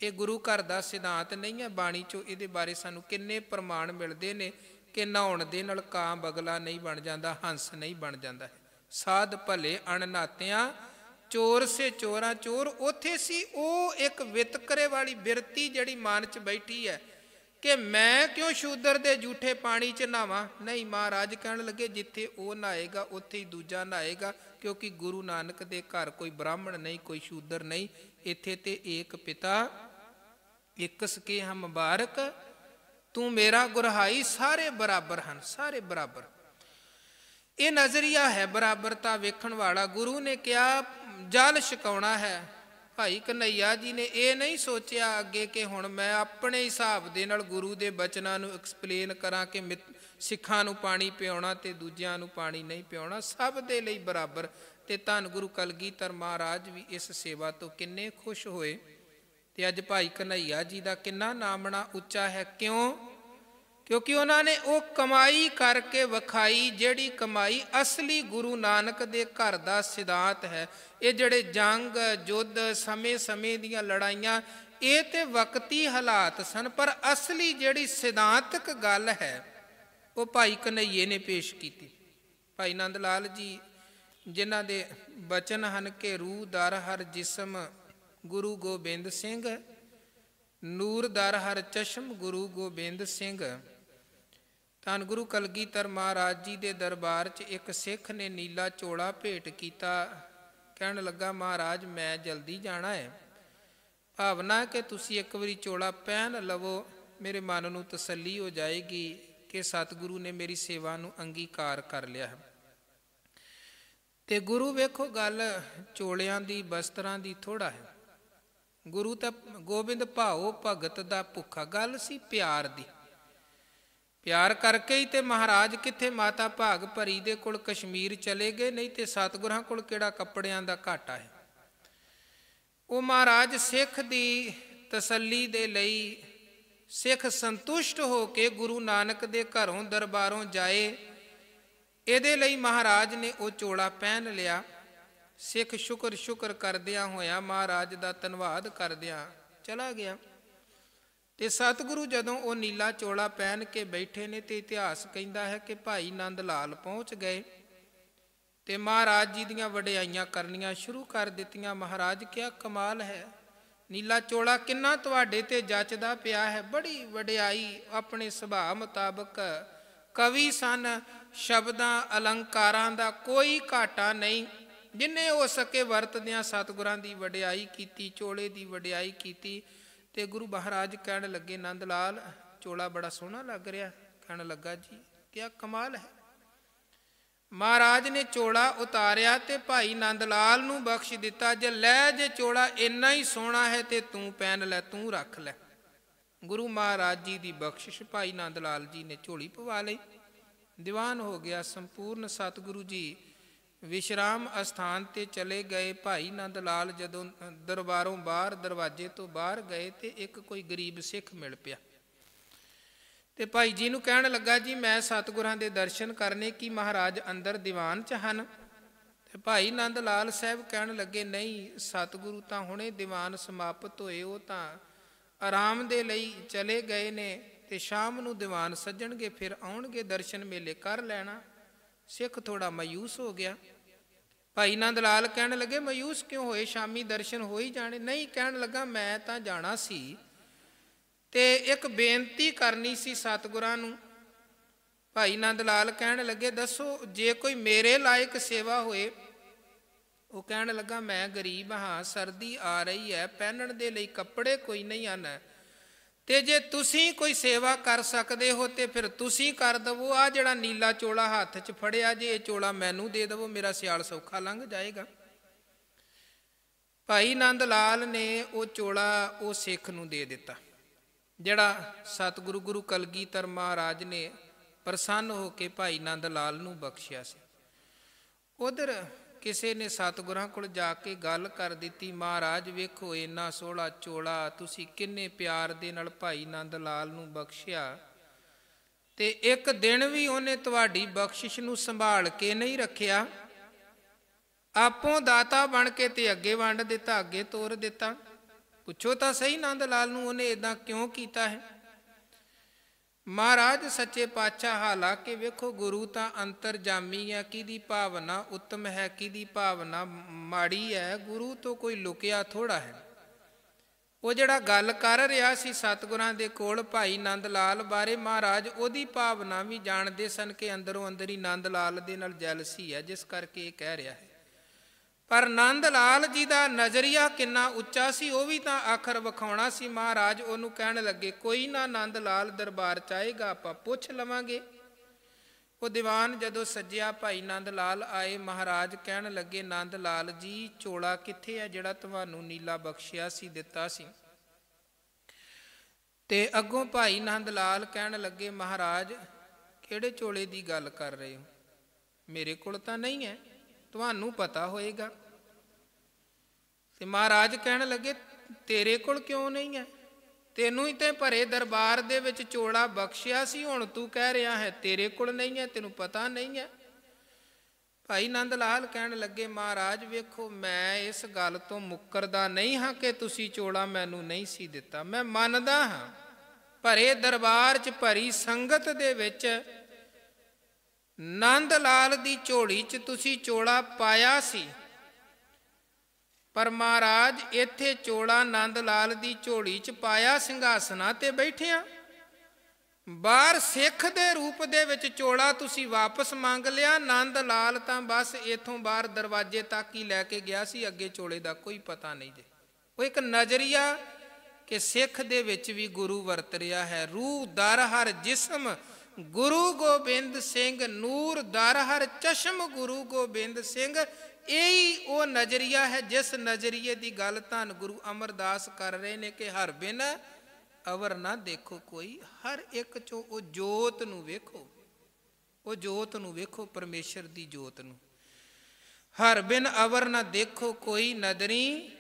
ਇਹ ਗੁਰੂ ਘਰ ਦਾ ਸਿਧਾਂਤ ਨਹੀਂ ਹੈ। ਬਾਣੀ 'ਚੋਂ ਇਹਦੇ ਬਾਰੇ ਸਾਨੂੰ ਕਿੰਨੇ ਪ੍ਰਮਾਣ ਮਿਲਦੇ ਨੇ ਕਿ ਨਹਾਉਣ ਦੇ ਨਾਲ ਕਾਂ ਬਗਲਾ ਨਹੀਂ ਬਣ ਜਾਂਦਾ, ਹੰਸ ਨਹੀਂ ਬਣ ਜਾਂਦਾ। ਸਾਧ ਭਲੇ ਅਣਨਾਤਿਆਂ ਚੋਰ ਸੇ ਚੋਰਾਂ ਚੋਰ। ਉੱਥੇ ਸੀ ਉਹ ਇੱਕ ਵਿਤਕਰੇ ਵਾਲੀ ਬਿਰਤੀ ਜਿਹੜੀ ਮਨ 'ਚ ਬੈਠੀ ਹੈ कि मैं क्यों शूਦਰ दे जूठे पानी च नहावां। नहीं, महाराज कहण लगे जिथे वो नहाएगा उत्थे ही दूजा नहाएगा, क्योंकि गुरु नानक दे घर कोई ब्राह्मण नहीं, कोई शूਦਰ नहीं, इत्थे ते एक पिता एक सके हम मुबारक, तू मेरा गुरहाई, सारे बराबर हैं, सारे बराबर। ये नज़रिया है बराबरता वेखण वाला। गुरु ने क्या जल छकाउणा है। भाई कन्हैया जी ने ये नहीं सोचिया अगे कि हुण मैं अपने हिसाब दे नाल गुरु दे बचनां नूं एक्सप्लेन करां कि सिखां नूं पानी पियाउणा ते दूजिआं नूं पानी नहीं पियाउणा, सब दे लई बराबर। ते धन गुरु कलगीधर महाराज भी इस सेवा तो किन्ने खुश होए। ते अज भाई कन्हैया जी दा किन्ना नामना उच्चा है। क्यों? क्योंकि उन्होंने वो कमाई करके विखाई, जिहड़ी कमाई असली गुरु नानक दे घर दा सिद्धांत है। ये जिहड़े जंग युद्ध समय समय दीयां लड़ाइयां, ये ते वक्ती हालात सन, पर असली जिहड़ी सिद्धांतक गल है वो भाई कन्हैये ने पेश की। भाई नंद लाल जी जिन्हां दे बचन हन कि रूह दर हर जिस्म गुरु गोबिंद सिंह, नूर दर हर चश्म गुरु गोबिंद सिंह। धन गुरु कलगीधर महाराज जी के दरबार च एक सिख ने नीला चोला भेंट किया। कहन लगा महाराज मैं जल्दी जाना है, भावना है कि तुसी एक बारी चोला पहन लवो, मेरे मन नूं तसल्ली हो जाएगी कि सतगुरु ने मेरी सेवा नूं अंगीकार कर लिया है। ते गुरु वेखो गल चोलियां दी वस्त्रां दी थोड़ा है। गुरु तो गोबिंद भाओ भगत दा भुखा, गल सी प्यार दी। प्यार करके ही तो महाराज किथे माता भाग भरी दे कोल कश्मीर चले गए, नहीं तो सतगुरां कोल किहड़ा कपड़ियां दा घाटा है। वो महाराज सिख दी तसल्ली दे लई, सिख संतुष्ट हो के गुरु नानक दे घरों दरबारों जाए, इहदे लई महाराज ने वो चोला पहन लिया। सिख शुक्र शुक्र करदियां होया महाराज दा धन्नवाद करदियां चला गया। ते सतगुरु जदों वो नीला चोला पहन के बैठे ने, ते इतिहास कहता है कि भाई नंद लाल पहुँच गए ते महाराज जी दियां वडियाइयां करनियां शुरू कर दित्तियां। महाराज क्या कमाल है, नीला चोला किन्ना तुहाडे ते जचदा पिया है, बड़ी वडियाई। अपने सुभाअ मुताबक कवि सन, शब्दां अलंकारां दा कोई घाटा नहीं। जिन्हें हो सके वरतदियां सतगुरां दी वडियाई कीती, चोले दी वडियाई कीती। ते गुरु महाराज कहन लगे नंद लाल चोला बड़ा सोहना लग रहा। कहन लगा जी क्या कमाल है। महाराज ने चोला उतारिया ते भाई नंद लाल नूं बख्श दिता। जे लै जे चोला इन्ना ही सोहना है ते तू पहन लै, तू रख लै। गुरु महाराज जी की बख्शिश भाई नंद लाल जी ने झोली पवा लई। दीवान हो गया संपूर्ण। सतगुरु जी विश्राम अस्थान ते चले गए। भाई नंद लाल जदों दरबारों बाहर दरवाजे तो बाहर गए तो एक कोई गरीब सिख मिल पिया। ते भाई जी नूं कहण लगा जी मैं सतगुरां दे दर्शन करने की महाराज अंदर दीवान च हन। ते भाई नंद लाल साहब कहण लगे नहीं, सतगुरु तां हुणे दीवान समाप्त होए, वो तां आराम दे लई चले गए ने, ते शाम नूं दीवान सजणगे फिर आउणगे, दर्शन मेले कर लैणा। सिख थोड़ा मायूस हो गया। भाई नंद लाल कहण लगे मायूस क्यों होए, शामी दर्शन हो ही जाने। नहीं, कहण लगा मैं तां जाना सी ते एक बेनती करनी सी सतगुरां नूं। भाई नंद लाल कहण लगे दसो जे कोई मेरे लायक सेवा होए। वो कहण लगा मैं गरीब हाँ, सर्दी आ रही है, पहनण दे लई कपड़े कोई नहीं हन, ते जे तुसी कोई सेवा कर सकते हो तो फिर तुसी कर दवो। आ जिहड़ा नीला चोला हाथ च फड़िया जे ये चोला मैनू दे दवो, मेरा सियाल सौखा लंघ जाएगा। भाई नंद लाल ने वो चोला वो सिख नूं दे दिता जिहड़ा सतगुरु गुरु कलगीधर महाराज ने प्रसन्न हो के भाई नंद लाल नूं बख्शिया सी। उधर किसी ने सतगुरां कोल जाके गल कर दी, महाराज वेखो इन्ना सोहला चोला तुसी किन्ने प्यार दे नाल भाई नंद लाल नूं बख्शिया, ते एक दिन भी उन्हें तुहाडी बख्शिश नूं संभाल के नहीं रखिया। आपों दाता बन के ते अगे वंड दिता, अगे तोर दिता। पुछो तो सही नंद लाल नूं उन्हें इदां क्यों कीता है। महाराज सच्चे पातशाह हालांकि वेखो गुरु तां अंतरजामी है, किहदी भावना उत्तम है, किहदी भावना माड़ी है, गुरु तो कोई लुकिया थोड़ा है। ਉਹ ਜਿਹੜਾ ਗੱਲ ਕਰ ਰਿਹਾ ਸੀ ਸਤਿਗੁਰਾਂ ਦੇ ਕੋਲ ਭਾਈ ਨੰਦ ਲਾਲ ਬਾਰੇ, ਮਹਾਰਾਜ ਉਹਦੀ ਭਾਵਨਾ ਵੀ ਜਾਣਦੇ ਸਨ ਕਿ ਅੰਦਰੋਂ ਅੰਦਰ ਹੀ ਨੰਦ ਲਾਲ ਦੇ ਨਾਲ ਜੈਲਸੀ ਹੈ, ਜਿਸ ਕਰਕੇ ਇਹ ਕਹਿ ਰਿਹਾ ਹੈ। ਪਰ ਨੰਦ ਲਾਲ ਜੀ ਦਾ ਨਜ਼ਰੀਆ ਕਿੰਨਾ ਉੱਚਾ ਸੀ ਉਹ ਵੀ ਤਾਂ ਆਖਰ ਵਿਖਾਉਣਾ ਸੀ। ਮਹਾਰਾਜ ਉਹਨੂੰ ਕਹਿਣ ਲੱਗੇ, ਕੋਈ ਨਾ ਨੰਦ ਲਾਲ ਦਰਬਾਰ ਚ ਆਏਗਾ, ਆਪਾਂ ਪੁੱਛ ਲਵਾਂਗੇ। ਉਹ ਦੀਵਾਨ ਜਦੋਂ ਸੱਜਿਆ, ਭਾਈ ਨੰਦ ਲਾਲ ਆਏ। ਮਹਾਰਾਜ ਕਹਿਣ ਲੱਗੇ, ਨੰਦ ਲਾਲ ਜੀ ਚੋਲਾ ਕਿੱਥੇ ਹੈ ਜਿਹੜਾ ਤੁਹਾਨੂੰ ਨੀਲਾ ਬਖਸ਼ਿਆ ਸੀ, ਦਿੱਤਾ ਸੀ? ਤੇ ਅੱਗੋਂ ਭਾਈ ਨੰਦ ਲਾਲ ਕਹਿਣ ਲੱਗੇ, ਮਹਾਰਾਜ ਕਿਹੜੇ ਚੋਲੇ ਦੀ ਗੱਲ ਕਰ ਰਹੇ ਹੋ? ਮੇਰੇ ਕੋਲ ਤਾਂ ਨਹੀਂ ਹੈ, ਤੁਹਾਨੂੰ ਪਤਾ ਹੋਏਗਾ। ਤੇ ਮਹਾਰਾਜ ਕਹਿਣ ਲੱਗੇ, ਤੇਰੇ ਕੋਲ ਕਿਉਂ ਨਹੀਂ ਹੈ? ਤੈਨੂੰ ਹੀ ਤੇ ਭਰੇ ਦਰਬਾਰ ਦੇ ਵਿੱਚ ਚੋਲਾ ਬਖਸ਼ਿਆ ਸੀ, ਹੁਣ ਤੂੰ ਕਹਿ ਰਿਹਾ ਹੈ ਤੇਰੇ ਕੋਲ ਨਹੀਂ ਹੈ, ਤੈਨੂੰ ਪਤਾ ਨਹੀਂ ਹੈ। ਭਾਈ ਨੰਦ ਲਾਲ ਕਹਿਣ ਲੱਗੇ, ਮਹਾਰਾਜ ਵੇਖੋ, ਮੈਂ ਇਸ ਗੱਲ ਤੋਂ ਮੁੱਕਰਦਾ ਨਹੀਂ ਹਾਂ ਕਿ ਤੁਸੀਂ ਚੋਲਾ ਮੈਨੂੰ ਨਹੀਂ ਸੀ ਦਿੱਤਾ। ਮੈਂ ਮੰਨਦਾ ਹਾਂ ਭਰੇ ਦਰਬਾਰ 'ਚ ਭਰੀ ਸੰਗਤ ਦੇ ਵਿੱਚ ਨੰਦ ਲਾਲ ਦੀ ਝੋਲੀ 'ਚ ਤੁਸੀਂ ਚੋਲਾ ਪਾਇਆ ਸੀ, ਪਰ ਮਹਾਰਾਜ ਇੱਥੇ ਚੋਲਾ ਨੰਦ ਲਾਲ ਦੀ ਝੋਲੀ 'ਚ ਪਾਇਆ ਸਿੰਘਾਸਨਾਂ ਤੇ ਬੈਠਿਆ, ਬਾਹਰ ਸਿੱਖ ਦੇ ਰੂਪ ਦੇ ਵਿੱਚ ਚੋਲਾ ਤੁਸੀਂ ਵਾਪਸ ਮੰਗ ਲਿਆ। ਨੰਦ ਲਾਲ ਤਾਂ ਬਸ ਇੱਥੋਂ ਬਾਹਰ ਦਰਵਾਜ਼ੇ ਤੱਕ ਹੀ ਲੈ ਕੇ ਗਿਆ ਸੀ, ਅੱਗੇ ਚੋਲੇ ਦਾ ਕੋਈ ਪਤਾ ਨਹੀਂ ਜੇ। ਉਹ ਇੱਕ ਨਜ਼ਰੀਆ ਕਿ ਸਿੱਖ ਦੇ ਵਿੱਚ ਵੀ ਗੁਰੂ ਵਰਤ ਰਿਹਾ ਹੈ। ਰੂਹ ਦਰ ਹਰ ਜਿਸਮ ਗੁਰੂ ਗੋਬਿੰਦ ਸਿੰਘ, ਨੂਰ ਦਰ ਹਰ ਚਸ਼ਮ ਗੁਰੂ ਗੋਬਿੰਦ ਸਿੰਘ। ਇਹੀ ਉਹ ਨਜ਼ਰੀਆ ਹੈ ਜਿਸ ਨਜ਼ਰੀਏ ਦੀ ਗੱਲ ਧੰਨ ਗੁਰੂ ਅਮਰਦਾਸ ਕਰ ਰਹੇ ਨੇ ਕਿ ਹਰ ਬਿਨ ਅਵਰ ਨਾ ਦੇਖੋ ਕੋਈ। ਹਰ ਇੱਕ ਚੋਂ ਉਹ ਜੋਤ ਨੂੰ ਵੇਖੋ, ਉਹ ਜੋਤ ਨੂੰ ਵੇਖੋ, ਪਰਮੇਸ਼ਰ ਦੀ ਜੋਤ ਨੂੰ। ਹਰ ਬਿਨ ਅਵਰ ਨਾ ਦੇਖੋ ਕੋਈ, ਨਦਰੀ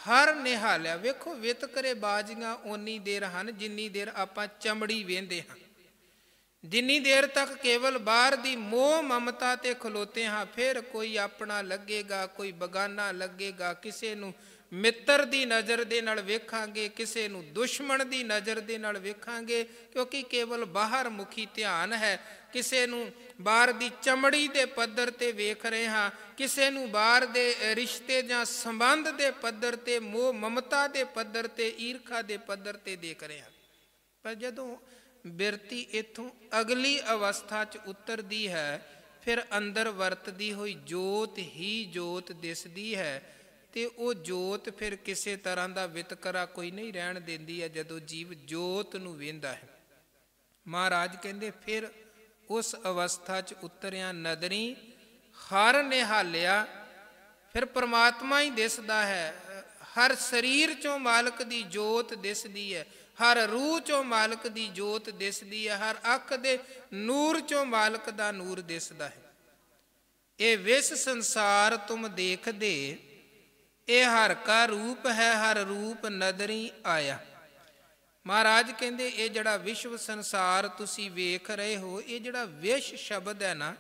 ਹਰ ਨਿਹਾਲਿਆ। ਵੇਖੋ ਵਿਤਕਰੇ ਬਾਜ਼ੀਆਂ ਓਨੀ ਦੇਰ ਹਨ ਜਿੰਨੀ ਦੇਰ ਆਪਾਂ ਚਮੜੀ ਵੇਂਦੇ ਹਾਂ, ਜਿੰਨੀ ਦੇਰ ਤੱਕ ਕੇਵਲ ਬਾਹਰ ਦੀ ਮੋਹ ਮਮਤਾ ਤੇ ਖਲੋਤੇ ਹਾਂ। ਫਿਰ ਕੋਈ ਆਪਣਾ ਲੱਗੇਗਾ, ਕੋਈ ਬਗਾਨਾ ਲੱਗੇਗਾ, ਕਿਸੇ ਨੂੰ ਮਿੱਤਰ ਦੀ ਨਜ਼ਰ ਦੇ ਨਾਲ ਵੇਖਾਂਗੇ, ਕਿਸੇ ਨੂੰ ਦੁਸ਼ਮਣ ਦੀ ਨਜ਼ਰ ਦੇ ਨਾਲ ਵੇਖਾਂਗੇ, ਕਿਉਂਕਿ ਕੇਵਲ ਬਾਹਰ ਮੁਖੀ ਧਿਆਨ ਹੈ। ਕਿਸੇ ਨੂੰ ਬਾਹਰ ਦੀ ਚਮੜੀ ਦੇ ਪੱਧਰ ਤੇ ਵੇਖ ਰਹੇ ਹਾਂ, ਕਿਸੇ ਨੂੰ ਬਾਹਰ ਦੇ ਰਿਸ਼ਤੇ ਜਾਂ ਸੰਬੰਧ ਦੇ ਪੱਧਰ ਤੇ, ਮੋਹ ਮਮਤਾ ਦੇ ਪੱਧਰ ਤੇ, ਈਰਖਾ ਦੇ ਪੱਧਰ ਤੇ ਦੇਖ ਰਹੇ ਹਾਂ। ਪਰ ਜਦੋਂ ਬਿਰਤੀ ਇੱਥੋਂ ਅਗਲੀ ਅਵਸਥਾ 'ਚ ਉਤਰਦੀ ਹੈ, ਫਿਰ ਅੰਦਰ ਵਰਤਦੀ ਹੋਈ ਜੋਤ ਹੀ ਜੋਤ ਦਿਸਦੀ ਹੈ। ਤੇ ਉਹ ਜੋਤ ਫਿਰ ਕਿਸੇ ਤਰ੍ਹਾਂ ਦਾ ਵਿਤਕਰਾ ਕੋਈ ਨਹੀਂ ਰਹਿਣ ਦਿੰਦੀ ਹੈ ਜਦੋਂ ਜੀਵ ਜੋਤ ਨੂੰ ਵੇਂਦਾ ਹੈ। ਮਹਾਰਾਜ ਕਹਿੰਦੇ, ਫਿਰ ਉਸ ਅਵਸਥਾ 'ਚ ਉਤਰਿਆ ਨਦਰੀ ਹਰ ਨਿਹਾਲਿਆ। ਫਿਰ ਪਰਮਾਤਮਾ ਹੀ ਦਿਸਦਾ ਹੈ। ਹਰ ਸਰੀਰ 'ਚੋਂ ਮਾਲਕ ਦੀ ਜੋਤ ਦਿਸਦੀ ਹੈ, ਹਰ ਰੂਹ 'ਚੋਂ ਮਾਲਕ ਦੀ ਜੋਤ ਦਿਸਦੀ ਹੈ, ਹਰ ਅੱਖ ਦੇ ਨੂਰ 'ਚੋਂ ਮਾਲਕ ਦਾ ਨੂਰ ਦਿਸਦਾ ਹੈ। ਇਹ ਵਿਸ ਸੰਸਾਰ ਤੁਮ ਦੇਖਦੇ, ਇਹ ਹਰ ਕਾ ਰੂਪ ਹੈ, ਹਰ ਰੂਪ ਨਦਰੀ ਆਇਆ। ਮਹਾਰਾਜ ਕਹਿੰਦੇ, ਇਹ ਜਿਹੜਾ ਵਿਸ਼ਵ ਸੰਸਾਰ ਤੁਸੀਂ ਵੇਖ ਰਹੇ ਹੋ, ਇਹ ਜਿਹੜਾ ਵਿਸ਼ ਸ਼ਬਦ ਹੈ ਨਾ,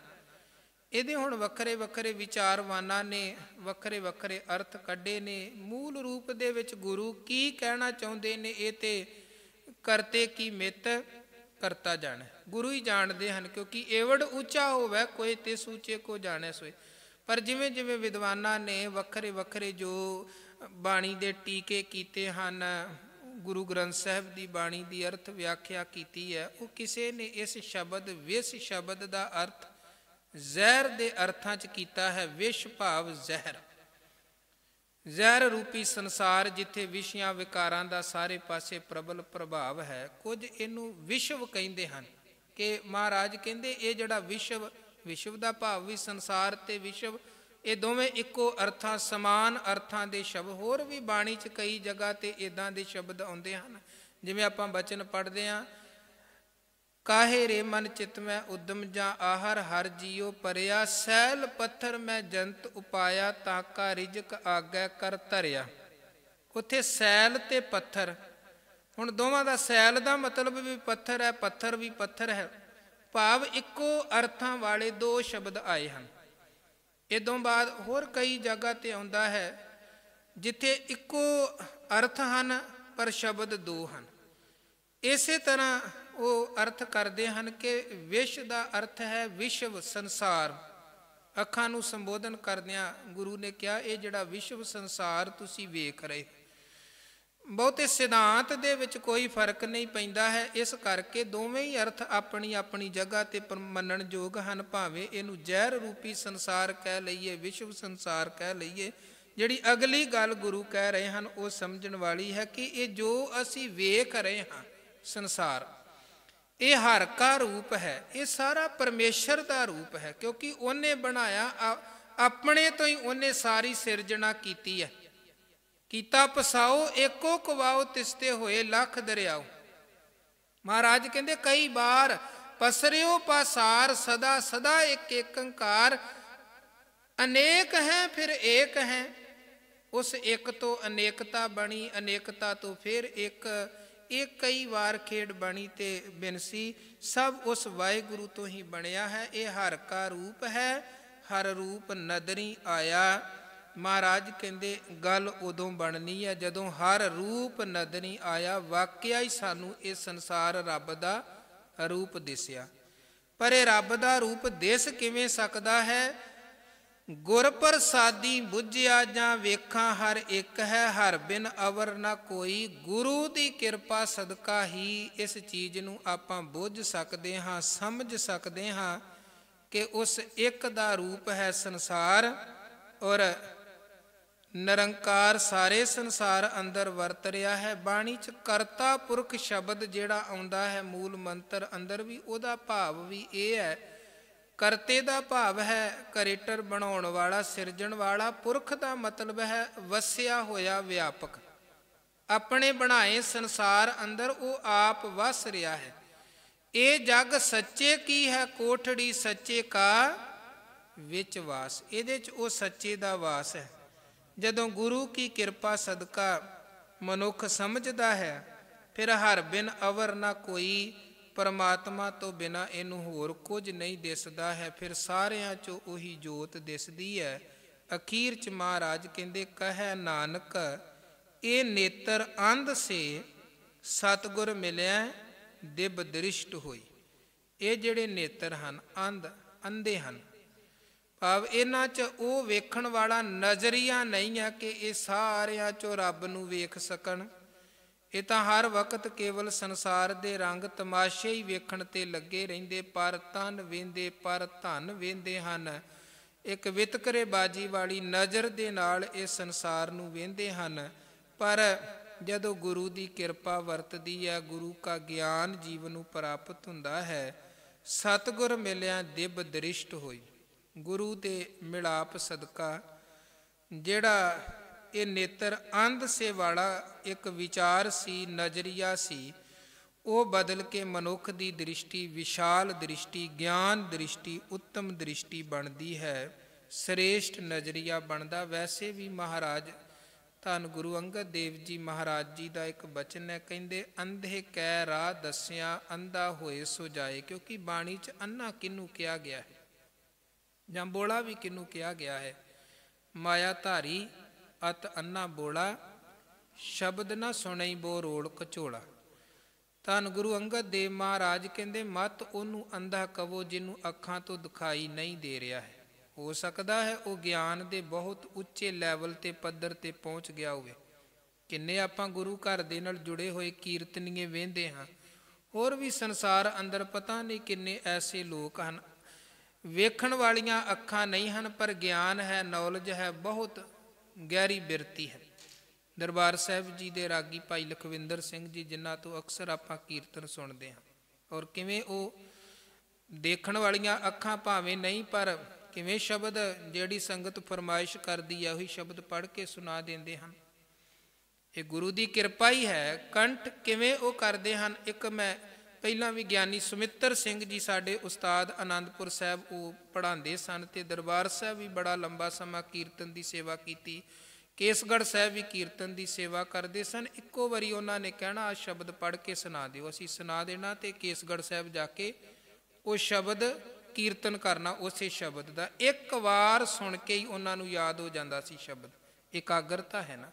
ਇਹਦੇ ਹੁਣ ਵੱਖਰੇ ਵੱਖਰੇ ਵਿਚਾਰਵਾਨਾਂ ਨੇ ਵੱਖਰੇ ਵੱਖਰੇ ਅਰਥ ਕੱਢੇ ਨੇ। ਮੂਲ ਰੂਪ ਦੇ ਵਿੱਚ ਗੁਰੂ ਕੀ ਕਹਿਣਾ ਚਾਹੁੰਦੇ ਨੇ, ਇਹ ਤੇ ਕਰਤੇ ਕੀ ਮਿੱਤ ਕਰਤਾ ਜਾਣੇ, ਗੁਰੂ ਹੀ ਜਾਣਦੇ ਹਨ। ਕਿਉਂਕਿ ਏਵੜ ਉੱਚਾ ਹੋਵੇ ਕੋਈ ਤਿਸ ਉੱਚੇ ਕੋ ਜਾਣੇ ਸੋਏ। ਪਰ ਜਿਵੇਂ ਜਿਵੇਂ ਵਿਦਵਾਨਾਂ ਨੇ ਵੱਖਰੇ ਵੱਖਰੇ ਜੋ ਬਾਣੀ ਦੇ ਟੀਕੇ ਕੀਤੇ ਹਨ, ਗੁਰੂ ਗ੍ਰੰਥ ਸਾਹਿਬ ਦੀ ਬਾਣੀ ਦੀ ਅਰਥ ਵਿਆਖਿਆ ਕੀਤੀ ਹੈ, ਉਹ ਕਿਸੇ ਨੇ ਇਸ ਸ਼ਬਦ ਵਿਸ਼ ਸ਼ਬਦ ਦਾ ਅਰਥ ਜ਼ਹਿਰ ਦੇ ਅਰਥਾਂ 'ਚ ਕੀਤਾ ਹੈ। ਵਿਸ਼ ਭਾਵ ਜ਼ਹਿਰ, ਜ਼ਹਿਰ ਰੂਪੀ ਸੰਸਾਰ ਜਿੱਥੇ ਵਿਸ਼ਿਆਂ ਵਿਕਾਰਾਂ ਦਾ ਸਾਰੇ ਪਾਸੇ ਪ੍ਰਬਲ ਪ੍ਰਭਾਵ ਹੈ। ਕੁਝ ਇਹਨੂੰ ਵਿਸ਼ਵ ਕਹਿੰਦੇ ਹਨ ਕਿ ਮਹਾਰਾਜ ਕਹਿੰਦੇ ਇਹ ਜਿਹੜਾ ਵਿਸ਼ਵ, ਵਿਸ਼ਵ ਦਾ ਭਾਵ ਵੀ ਸੰਸਾਰ ਤੇ ਵਿਸ਼ਵ, ਇਹ ਦੋਵੇਂ ਇੱਕੋ ਅਰਥਾਂ ਸਮਾਨ ਅਰਥਾਂ ਦੇ ਸ਼ਬਦ। ਹੋਰ ਵੀ ਬਾਣੀ 'ਚ ਕਈ ਜਗ੍ਹਾ ਤੇ ਇੱਦਾਂ ਦੇ ਸ਼ਬਦ ਆਉਂਦੇ ਹਨ। ਜਿਵੇਂ ਆਪਾਂ ਬਚਨ ਪੜ੍ਹਦੇ ਹਾਂ, ਕਾਹੇ ਰੇ ਮਨ ਚਿਤ ਮੈਂ ਉਦਮ ਜਾਂ ਆਹਰ ਹਰ ਜੀਓ ਪਰਿਆ, ਸੈਲ ਪੱਥਰ ਮੈਂ ਜੰਤ ਉਪਾਇਆ, ਤਾਕਾ ਰਿਜਕ ਆਗੈ ਕਰ ਧਰਿਆ। ਉੱਥੇ ਸੈਲ ਤੇ ਪੱਥਰ, ਹੁਣ ਦੋਵਾਂ ਦਾ ਸੈਲ ਦਾ ਮਤਲਬ ਵੀ ਪੱਥਰ ਹੈ, ਪੱਥਰ ਵੀ ਪੱਥਰ ਹੈ, ਭਾਵ ਇੱਕੋ ਅਰਥਾਂ ਵਾਲੇ ਦੋ ਸ਼ਬਦ ਆਏ ਹਨ। ਇਦੋਂ ਬਾਅਦ ਹੋਰ ਕਈ ਜਗ੍ਹਾ ਤੇ ਆਉਂਦਾ ਹੈ ਜਿੱਥੇ ਇੱਕੋ ਅਰਥ ਹਨ ਪਰ ਸ਼ਬਦ ਦੋ ਹਨ। ਇਸੇ ਤਰ੍ਹਾਂ ਉਹ ਅਰਥ ਕਰਦੇ ਹਨ ਕਿ ਵਿਸ਼ ਦਾ ਅਰਥ ਹੈ ਵਿਸ਼ਵ ਸੰਸਾਰ। ਅੱਖਾਂ ਨੂੰ ਸੰਬੋਧਨ ਕਰਦਿਆਂ ਗੁਰੂ ਨੇ ਕਿਹਾ, ਇਹ ਜਿਹੜਾ ਵਿਸ਼ਵ ਸੰਸਾਰ ਤੁਸੀਂ ਵੇਖ ਰਹੇ। ਬਹੁਤੇ ਸਿਧਾਂਤ ਦੇ ਵਿੱਚ ਕੋਈ ਫਰਕ ਨਹੀਂ ਪੈਂਦਾ ਹੈ। ਇਸ ਕਰਕੇ ਦੋਵੇਂ ਹੀ ਅਰਥ ਆਪਣੀ ਆਪਣੀ ਜਗ੍ਹਾ 'ਤੇ ਮੰਨਣ ਯੋਗ ਹਨ। ਭਾਵੇਂ ਇਹਨੂੰ ਜ਼ਹਿਰ ਰੂਪੀ ਸੰਸਾਰ ਕਹਿ ਲਈਏ, ਵਿਸ਼ਵ ਸੰਸਾਰ ਕਹਿ ਲਈਏ, ਜਿਹੜੀ ਅਗਲੀ ਗੱਲ ਗੁਰੂ ਕਹਿ ਰਹੇ ਹਨ ਉਹ ਸਮਝਣ ਵਾਲੀ ਹੈ ਕਿ ਇਹ ਜੋ ਅਸੀਂ ਵੇਖ ਰਹੇ ਹਾਂ ਸੰਸਾਰ, ਇਹ ਹਰ ਕਾ ਰੂਪ ਹੈ, ਇਹ ਸਾਰਾ ਪਰਮੇਸ਼ਰ ਦਾ ਰੂਪ ਹੈ। ਕਿਉਂਕਿ ਉਹਨੇ ਬਣਾਇਆ, ਆਪਣੇ ਤੋਂ ਹੀ ਉਹਨੇ ਸਾਰੀ ਸਿਰਜਣਾ ਕੀਤੀ ਹੈ। ਕੀਤਾ ਪਸਾਓ ਏਕੋ ਕਵਾਓ, ਤਿਸਤੇ ਹੋਏ ਲੱਖ ਦਰਿਆਓ। ਮਹਾਰਾਜ ਕਹਿੰਦੇ ਕਈ ਵਾਰ ਪਸਰਿਓ ਪਾਸਾਰ, ਸਦਾ ਸਦਾ ਇੱਕ ਏਕੰਕਾਰ। ਅਨੇਕ ਹੈ ਫਿਰ ਏਕ ਹੈ, ਉਸ ਇੱਕ ਤੋਂ ਅਨੇਕਤਾ ਬਣੀ, ਅਨੇਕਤਾ ਤੋਂ ਫਿਰ ਇੱਕ, ਇਹ ਕਈ ਵਾਰ ਖੇਡ ਬਣੀ ਤੇ ਬਿਨਸੀ। ਸਭ ਉਸ ਵਾਹਿਗੁਰੂ ਤੋਂ ਹੀ ਬਣਿਆ ਹੈ। ਇਹ ਹਰ ਕਾ ਰੂਪ ਹੈ, ਹਰ ਰੂਪ ਨਦਰੀ ਆਇਆ। ਮਹਾਰਾਜ ਕਹਿੰਦੇ ਗੱਲ ਉਦੋਂ ਬਣਨੀ ਹੈ ਜਦੋਂ ਹਰ ਰੂਪ ਨਦਰੀ ਆਇਆ। ਵਾਕਿਆ ਹੀ ਸਾਨੂੰ ਇਹ ਸੰਸਾਰ ਰੱਬ ਦਾ ਰੂਪ ਦਿਸਿਆ। ਪਰ ਇਹ ਰੱਬ ਦਾ ਰੂਪ ਦਿਸ ਕਿਵੇਂ ਸਕਦਾ ਹੈ? ਗੁਰ ਪ੍ਰਸਾਦੀ ਬੁੱਝਿਆ ਜਾਂ ਵੇਖਾਂ ਹਰ ਇੱਕ ਹੈ, ਹਰ ਬਿਨ ਅਵਰ ਨਾ ਕੋਈ। ਗੁਰੂ ਦੀ ਕਿਰਪਾ ਸਦਕਾ ਹੀ ਇਸ ਚੀਜ਼ ਨੂੰ ਆਪਾਂ ਬੁੱਝ ਸਕਦੇ ਹਾਂ, ਸਮਝ ਸਕਦੇ ਹਾਂ ਕਿ ਉਸ ਇੱਕ ਦਾ ਰੂਪ ਹੈ ਸੰਸਾਰ, ਔਰ ਨਿਰੰਕਾਰ ਸਾਰੇ ਸੰਸਾਰ ਅੰਦਰ ਵਰਤ ਰਿਹਾ ਹੈ। ਬਾਣੀ 'ਚ ਕਰਤਾ ਪੁਰਖ ਸ਼ਬਦ ਜਿਹੜਾ ਆਉਂਦਾ ਹੈ ਮੂਲ ਮੰਤਰ ਅੰਦਰ ਵੀ, ਉਹਦਾ ਭਾਵ ਵੀ ਇਹ ਹੈ। ਕਰਤੇ ਦਾ ਭਾਵ ਹੈ ਕ੍ਰੀਏਟਰ, ਬਣਾਉਣ ਵਾਲਾ, ਸਿਰਜਣ ਵਾਲਾ। ਪੁਰਖ ਦਾ ਮਤਲਬ ਹੈ ਵਸਿਆ ਹੋਇਆ, ਵਿਆਪਕ। ਆਪਣੇ ਬਣਾਏ ਸੰਸਾਰ ਅੰਦਰ ਉਹ ਆਪ ਵਸ ਰਿਹਾ ਹੈ। ਇਹ ਜਗ ਸੱਚੇ ਕੀ ਹੈ, ਕੋਠੜੀ ਸੱਚੇ ਕਾ ਵਿੱਚ ਵਾਸ। ਇਹਦੇ 'ਚ ਉਹ ਸੱਚੇ ਦਾ ਵਾਸ ਹੈ। ਜਦੋਂ ਗੁਰੂ ਕੀ ਕਿਰਪਾ ਸਦਕਾ ਮਨੁੱਖ ਸਮਝਦਾ ਹੈ, ਫਿਰ ਹਰ ਬਿਨ ਅਵਰ ਨਾ ਕੋਈ। ਪਰਮਾਤਮਾ ਤੋਂ ਬਿਨਾਂ ਇਹਨੂੰ ਹੋਰ ਕੁਝ ਨਹੀਂ ਦਿਸਦਾ ਹੈ। ਫਿਰ ਸਾਰਿਆਂ 'ਚੋਂ ਉਹੀ ਜੋਤ ਦਿਸਦੀ ਹੈ। ਅਖੀਰ 'ਚ ਮਹਾਰਾਜ ਕਹਿੰਦੇ ਕਹੈ ਨਾਨਕ ਇਹ ਨੇਤਰ ਅੰਧ ਸੇ, ਸਤਿਗੁਰ ਮਿਲਿਆ ਦਿਵ ਦ੍ਰਿਸ਼ਟ ਹੋਈ। ਇਹ ਜਿਹੜੇ ਨੇਤਰ ਹਨ ਅੰਧੇ ਹਨ, ਭਾਵ ਇਹਨਾਂ 'ਚ ਉਹ ਵੇਖਣ ਵਾਲਾ ਨਜ਼ਰੀਆ ਨਹੀਂ ਹੈ ਕਿ ਇਹ ਸਾਰਿਆਂ 'ਚੋਂ ਰੱਬ ਨੂੰ ਵੇਖ ਸਕਣ। ਇਹ ਤਾਂ ਹਰ ਵਕਤ ਕੇਵਲ ਸੰਸਾਰ ਦੇ ਰੰਗ ਤਮਾਸ਼ੇ ਹੀ ਵੇਖਣ 'ਤੇ ਲੱਗੇ ਰਹਿੰਦੇ। ਪਰ ਤਨ ਵੇਂਦੇ, ਪਰ ਧਨ ਵੇਂਦੇ ਹਨ। ਇੱਕ ਵਿਤਕਰੇਬਾਜ਼ੀ ਵਾਲੀ ਨਜ਼ਰ ਦੇ ਨਾਲ ਇਸ ਸੰਸਾਰ ਨੂੰ ਵੇਂਦੇ ਹਨ। ਪਰ ਜਦੋਂ ਗੁਰੂ ਦੀ ਕਿਰਪਾ ਵਰਤਦੀ ਹੈ, ਗੁਰੂ ਕਾ ਗਿਆਨ ਜੀਵਨ ਨੂੰ ਪ੍ਰਾਪਤ ਹੁੰਦਾ ਹੈ, ਸਤਿਗੁਰ ਮਿਲਿਆ ਦਿਵ ਦ੍ਰਿਸ਼ਟ ਹੋਈ। ਗੁਰੂ ਦੇ ਮਿਲਾਪ ਸਦਕਾ ਜਿਹੜਾ ਇਹ ਨੇਤਰ ਅੰਧ ਸੇ ਵਾਲਾ ਇੱਕ ਵਿਚਾਰ ਸੀ, ਨਜ਼ਰੀਆ ਸੀ, ਉਹ ਬਦਲ ਕੇ ਮਨੁੱਖ ਦੀ ਦ੍ਰਿਸ਼ਟੀ ਵਿਸ਼ਾਲ ਦ੍ਰਿਸ਼ਟੀ, ਗਿਆਨ ਦ੍ਰਿਸ਼ਟੀ, ਉੱਤਮ ਦ੍ਰਿਸ਼ਟੀ ਬਣਦੀ ਹੈ। ਸ੍ਰੇਸ਼ਟ ਨਜ਼ਰੀਆ ਬਣਦਾ। ਵੈਸੇ ਵੀ ਮਹਾਰਾਜ ਧੰਨ ਗੁਰੂ ਅੰਗਦ ਦੇਵ ਜੀ ਮਹਾਰਾਜ ਜੀ ਦਾ ਇੱਕ ਬਚਨ ਹੈ, ਕਹਿੰਦੇ ਅੰਧੇ ਕੈ ਰਾਹ ਦੱਸਿਆ, ਅੰਧਾ ਹੋਏ ਸੋ ਜਾਏ। ਕਿਉਂਕਿ ਬਾਣੀ 'ਚ ਅੰਨਾ ਕਿਹਨੂੰ ਕਿਹਾ ਗਿਆ ਹੈ ਜਾਂ ਬੋਲਾ ਵੀ ਕਿਹਨੂੰ ਕਿਹਾ ਗਿਆ ਹੈ? ਮਾਇਆ ਧਾਰੀ ਅਤ ਅੰਨਾ ਬੋਲਾ, ਸ਼ਬਦ ਨਾ ਸੁਣਈ ਬੋ ਰੋੜ ਕਚੋਲਾ। ਧੰਨ ਗੁਰੂ ਅੰਗਦ ਦੇਵ ਮਹਾਰਾਜ ਕਹਿੰਦੇ ਮਤ ਉਹਨੂੰ ਅੰਧਾ ਕਵੋ ਜਿਹਨੂੰ ਅੱਖਾਂ ਤੋਂ ਦਿਖਾਈ ਨਹੀਂ ਦੇ ਰਿਹਾ ਹੈ। ਹੋ ਸਕਦਾ ਹੈ ਉਹ ਗਿਆਨ ਦੇ ਬਹੁਤ ਉੱਚੇ ਲੈਵਲ 'ਤੇ, ਪੱਧਰ 'ਤੇ ਪਹੁੰਚ ਗਿਆ ਹੋਵੇ। ਕਿੰਨੇ ਆਪਾਂ ਗੁਰੂ ਘਰ ਦੇ ਨਾਲ ਜੁੜੇ ਹੋਏ ਕੀਰਤਨੀਏ ਵੇਖਦੇ ਹਾਂ। ਹੋਰ ਵੀ ਸੰਸਾਰ ਅੰਦਰ ਪਤਾ ਨਹੀਂ ਕਿੰਨੇ ਐਸੇ ਲੋਕ ਹਨ, ਵੇਖਣ ਵਾਲੀਆਂ ਅੱਖਾਂ ਨਹੀਂ ਹਨ ਪਰ ਗਿਆਨ ਹੈ, ਨੌਲੇਜ ਹੈ, ਬਹੁਤ ਗਹਿਰੀ ਬਿਰਤੀ ਹੈ। ਦਰਬਾਰ ਸਾਹਿਬ ਜੀ ਦੇ ਰਾਗੀ ਭਾਈ ਲਖਵਿੰਦਰ ਸਿੰਘ ਜੀ, ਜਿਨ੍ਹਾਂ ਤੋਂ ਅਕਸਰ ਆਪਾਂ ਕੀਰਤਨ ਸੁਣਦੇ ਹਾਂ, ਔਰ ਕਿਵੇਂ ਉਹ ਦੇਖਣ ਵਾਲੀਆਂ ਅੱਖਾਂ ਭਾਵੇਂ ਨਹੀਂ, ਪਰ ਕਿਵੇਂ ਸ਼ਬਦ ਜਿਹੜੀ ਸੰਗਤ ਫਰਮਾਇਸ਼ ਕਰਦੀ ਹੈ ਉਹੀ ਸ਼ਬਦ ਪੜ੍ਹ ਕੇ ਸੁਣਾ ਦਿੰਦੇ ਹਨ। ਇਹ ਗੁਰੂ ਦੀ ਕਿਰਪਾ ਹੀ ਹੈ। ਕੰਠ ਕਿਵੇਂ ਉਹ ਕਰਦੇ ਹਨ। ਇੱਕ ਮੈਂ ਪਹਿਲਾਂ ਵੀ ਗਿਆਨੀ ਸੁਮਿੱਤਰ ਸਿੰਘ ਜੀ ਸਾਡੇ ਉਸਤਾਦ ਆਨੰਦਪੁਰ ਸਾਹਿਬ, ਉਹ ਪੜ੍ਹਾਉਂਦੇ ਸਨ ਅਤੇ ਦਰਬਾਰ ਸਾਹਿਬ ਵੀ ਬੜਾ ਲੰਬਾ ਸਮਾਂ ਕੀਰਤਨ ਦੀ ਸੇਵਾ ਕੀਤੀ। ਕੇਸਗੜ੍ਹ ਸਾਹਿਬ ਵੀ ਕੀਰਤਨ ਦੀ ਸੇਵਾ ਕਰਦੇ ਸਨ। ਇੱਕੋ ਵਾਰੀ ਉਹਨਾਂ ਨੇ ਕਹਿਣਾ ਆਹ ਸ਼ਬਦ ਪੜ੍ਹ ਕੇ ਸੁਣਾ ਦਿਓ। ਅਸੀਂ ਸੁਣਾ ਦੇਣਾ ਅਤੇ ਕੇਸਗੜ੍ਹ ਸਾਹਿਬ ਜਾ ਕੇ ਉਹ ਸ਼ਬਦ ਕੀਰਤਨ ਕਰਨਾ ਉਸੇ ਸ਼ਬਦ ਦਾ। ਇੱਕ ਵਾਰ ਸੁਣ ਕੇ ਹੀ ਉਹਨਾਂ ਨੂੰ ਯਾਦ ਹੋ ਜਾਂਦਾ ਸੀ ਸ਼ਬਦ। ਇਕਾਗਰਤਾ ਹੈ ਨਾ।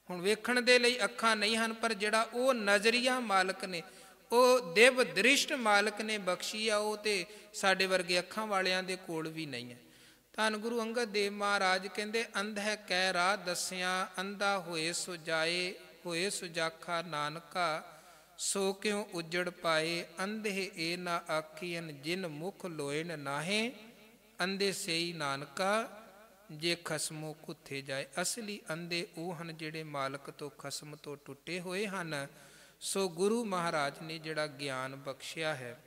ਹੁਣ ਵੇਖਣ ਦੇ ਲਈ ਅੱਖਾਂ ਨਹੀਂ ਹਨ, ਪਰ ਜਿਹੜਾ ਉਹ ਨਜ਼ਰੀਆ ਮਾਲਕ ਨੇ, ਉਹ ਦਿਵ ਦ੍ਰਿਸ਼ਟ ਮਾਲਕ ਨੇ ਬਖਸ਼ੀ ਆ, ਉਹ ਤੇ ਸਾਡੇ ਵਰਗੇ ਅੱਖਾਂ ਵਾਲਿਆਂ ਦੇ ਕੋਲ ਵੀ ਨਹੀਂ ਹੈ। ਧੰਨ ਗੁਰੂ ਅੰਗਦ ਦੇਵ ਮਹਾਰਾਜ ਕਹਿੰਦੇ ਅੰਧੇ ਕੈ ਰਾਹ ਦੱਸਿਆ, ਅੰਧਾ ਹੋਏ ਸੋ ਜਾਏ, ਹੋਏ ਸੁਜਾਖਾ ਨਾਨਕਾ, ਸੋ ਕਿਉ ਉਜੜ ਪਾਏ। ਅੰਧੇ ਏ ਨਾ ਆਖੀਨ ਜਿਨ ਮੁਖ ਲੋਇਨ ਨਾਹੇ, ਅੰਧੇ ਸਈ ਨਾਨਕਾ ਜੇ ਖਸਮੋਂ ਕੁੱਥੇ ਜਾਏ। ਅਸਲੀ ਅੰਧੇ ਉਹ ਹਨ ਜਿਹੜੇ ਮਾਲਕ ਤੋਂ ਖਸਮ ਤੋਂ ਟੁੱਟੇ ਹੋਏ ਹਨ। ਸੋ ਗੁਰੂ ਮਹਾਰਾਜ ਨੇ ਜਿਹੜਾ ਗਿਆਨ ਬਖਸ਼ਿਆ ਹੈ,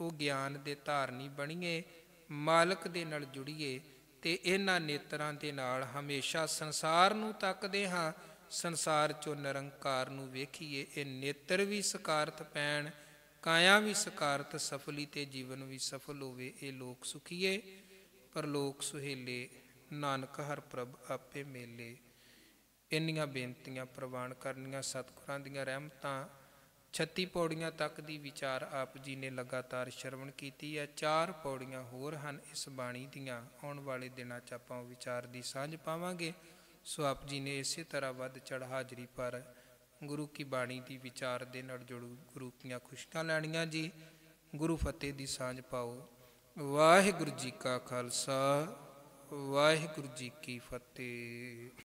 ਉਹ ਗਿਆਨ ਦੇ ਧਾਰਨੀ ਬਣੀਏ, ਮਾਲਕ ਦੇ ਨਾਲ ਜੁੜੀਏ ਤੇ ਇਹਨਾਂ ਨੇਤਰਾਂ ਦੇ ਨਾਲ ਹਮੇਸ਼ਾ ਸੰਸਾਰ ਨੂੰ ਤੱਕਦੇ ਹਾਂ, ਸੰਸਾਰ ਚੋਂ ਨਿਰੰਕਾਰ ਨੂੰ ਵੇਖੀਏ। ਇਹ ਨੇਤਰ ਵੀ ਸਕਾਰਤ ਪੈਣ, ਕਾਇਆ ਵੀ ਸਕਾਰਤ ਸਫਲੀ ਤੇ ਜੀਵਨ ਵੀ ਸਫਲ ਹੋਵੇ। ਇਹ ਲੋਕ ਸੁਖੀਏ ਪਰਲੋਕ ਸੁਹੇਲੇ, ਨਾਨਕ ਹਰ ਪ੍ਰਭ ਆਪੇ ਮੇਲੇ। ਇੰਨੀਆਂ ਬੇਨਤੀਆਂ ਪ੍ਰਵਾਨ ਕਰਨੀਆਂ। ਸਤਿਗੁਰਾਂ ਦੀਆਂ ਰਹਿਮਤਾਂ। 36 ਪੌੜੀਆਂ ਤੱਕ ਦੀ ਵਿਚਾਰ ਆਪ ਜੀ ਨੇ ਲਗਾਤਾਰ ਸ਼ਰਵਣ ਕੀਤੀ ਹੈ। 4 ਪੌੜੀਆਂ ਹੋਰ ਹਨ ਇਸ ਬਾਣੀ ਦੀਆਂ। ਆਉਣ ਵਾਲੇ ਦਿਨਾਂ 'ਚ ਆਪਾਂ ਵਿਚਾਰ ਦੀ ਸਾਂਝ ਪਾਵਾਂਗੇ। ਸੋ ਆਪ ਜੀ ਨੇ ਇਸੇ ਤਰ੍ਹਾਂ ਵੱਧ ਚੜ੍ਹ ਹਾਜ਼ਰੀ ਪਰ ਗੁਰੂ ਕੀ ਬਾਣੀ ਦੀ ਵਿਚਾਰ ਦੇ ਨਾਲ ਜੁੜੂ ਗੁਰੂ ਦੀਆਂ ਖੁਸ਼ੀਆਂ ਲੈਣੀਆਂ ਜੀ। ਗੁਰੂ ਫਤਿਹ ਦੀ ਸਾਂਝ ਪਾਓ। ਵਾਹਿਗੁਰੂ ਜੀ ਕਾ ਖਾਲਸਾ, ਵਾਹਿਗੁਰੂ ਜੀ ਕੀ ਫਤਿਹ।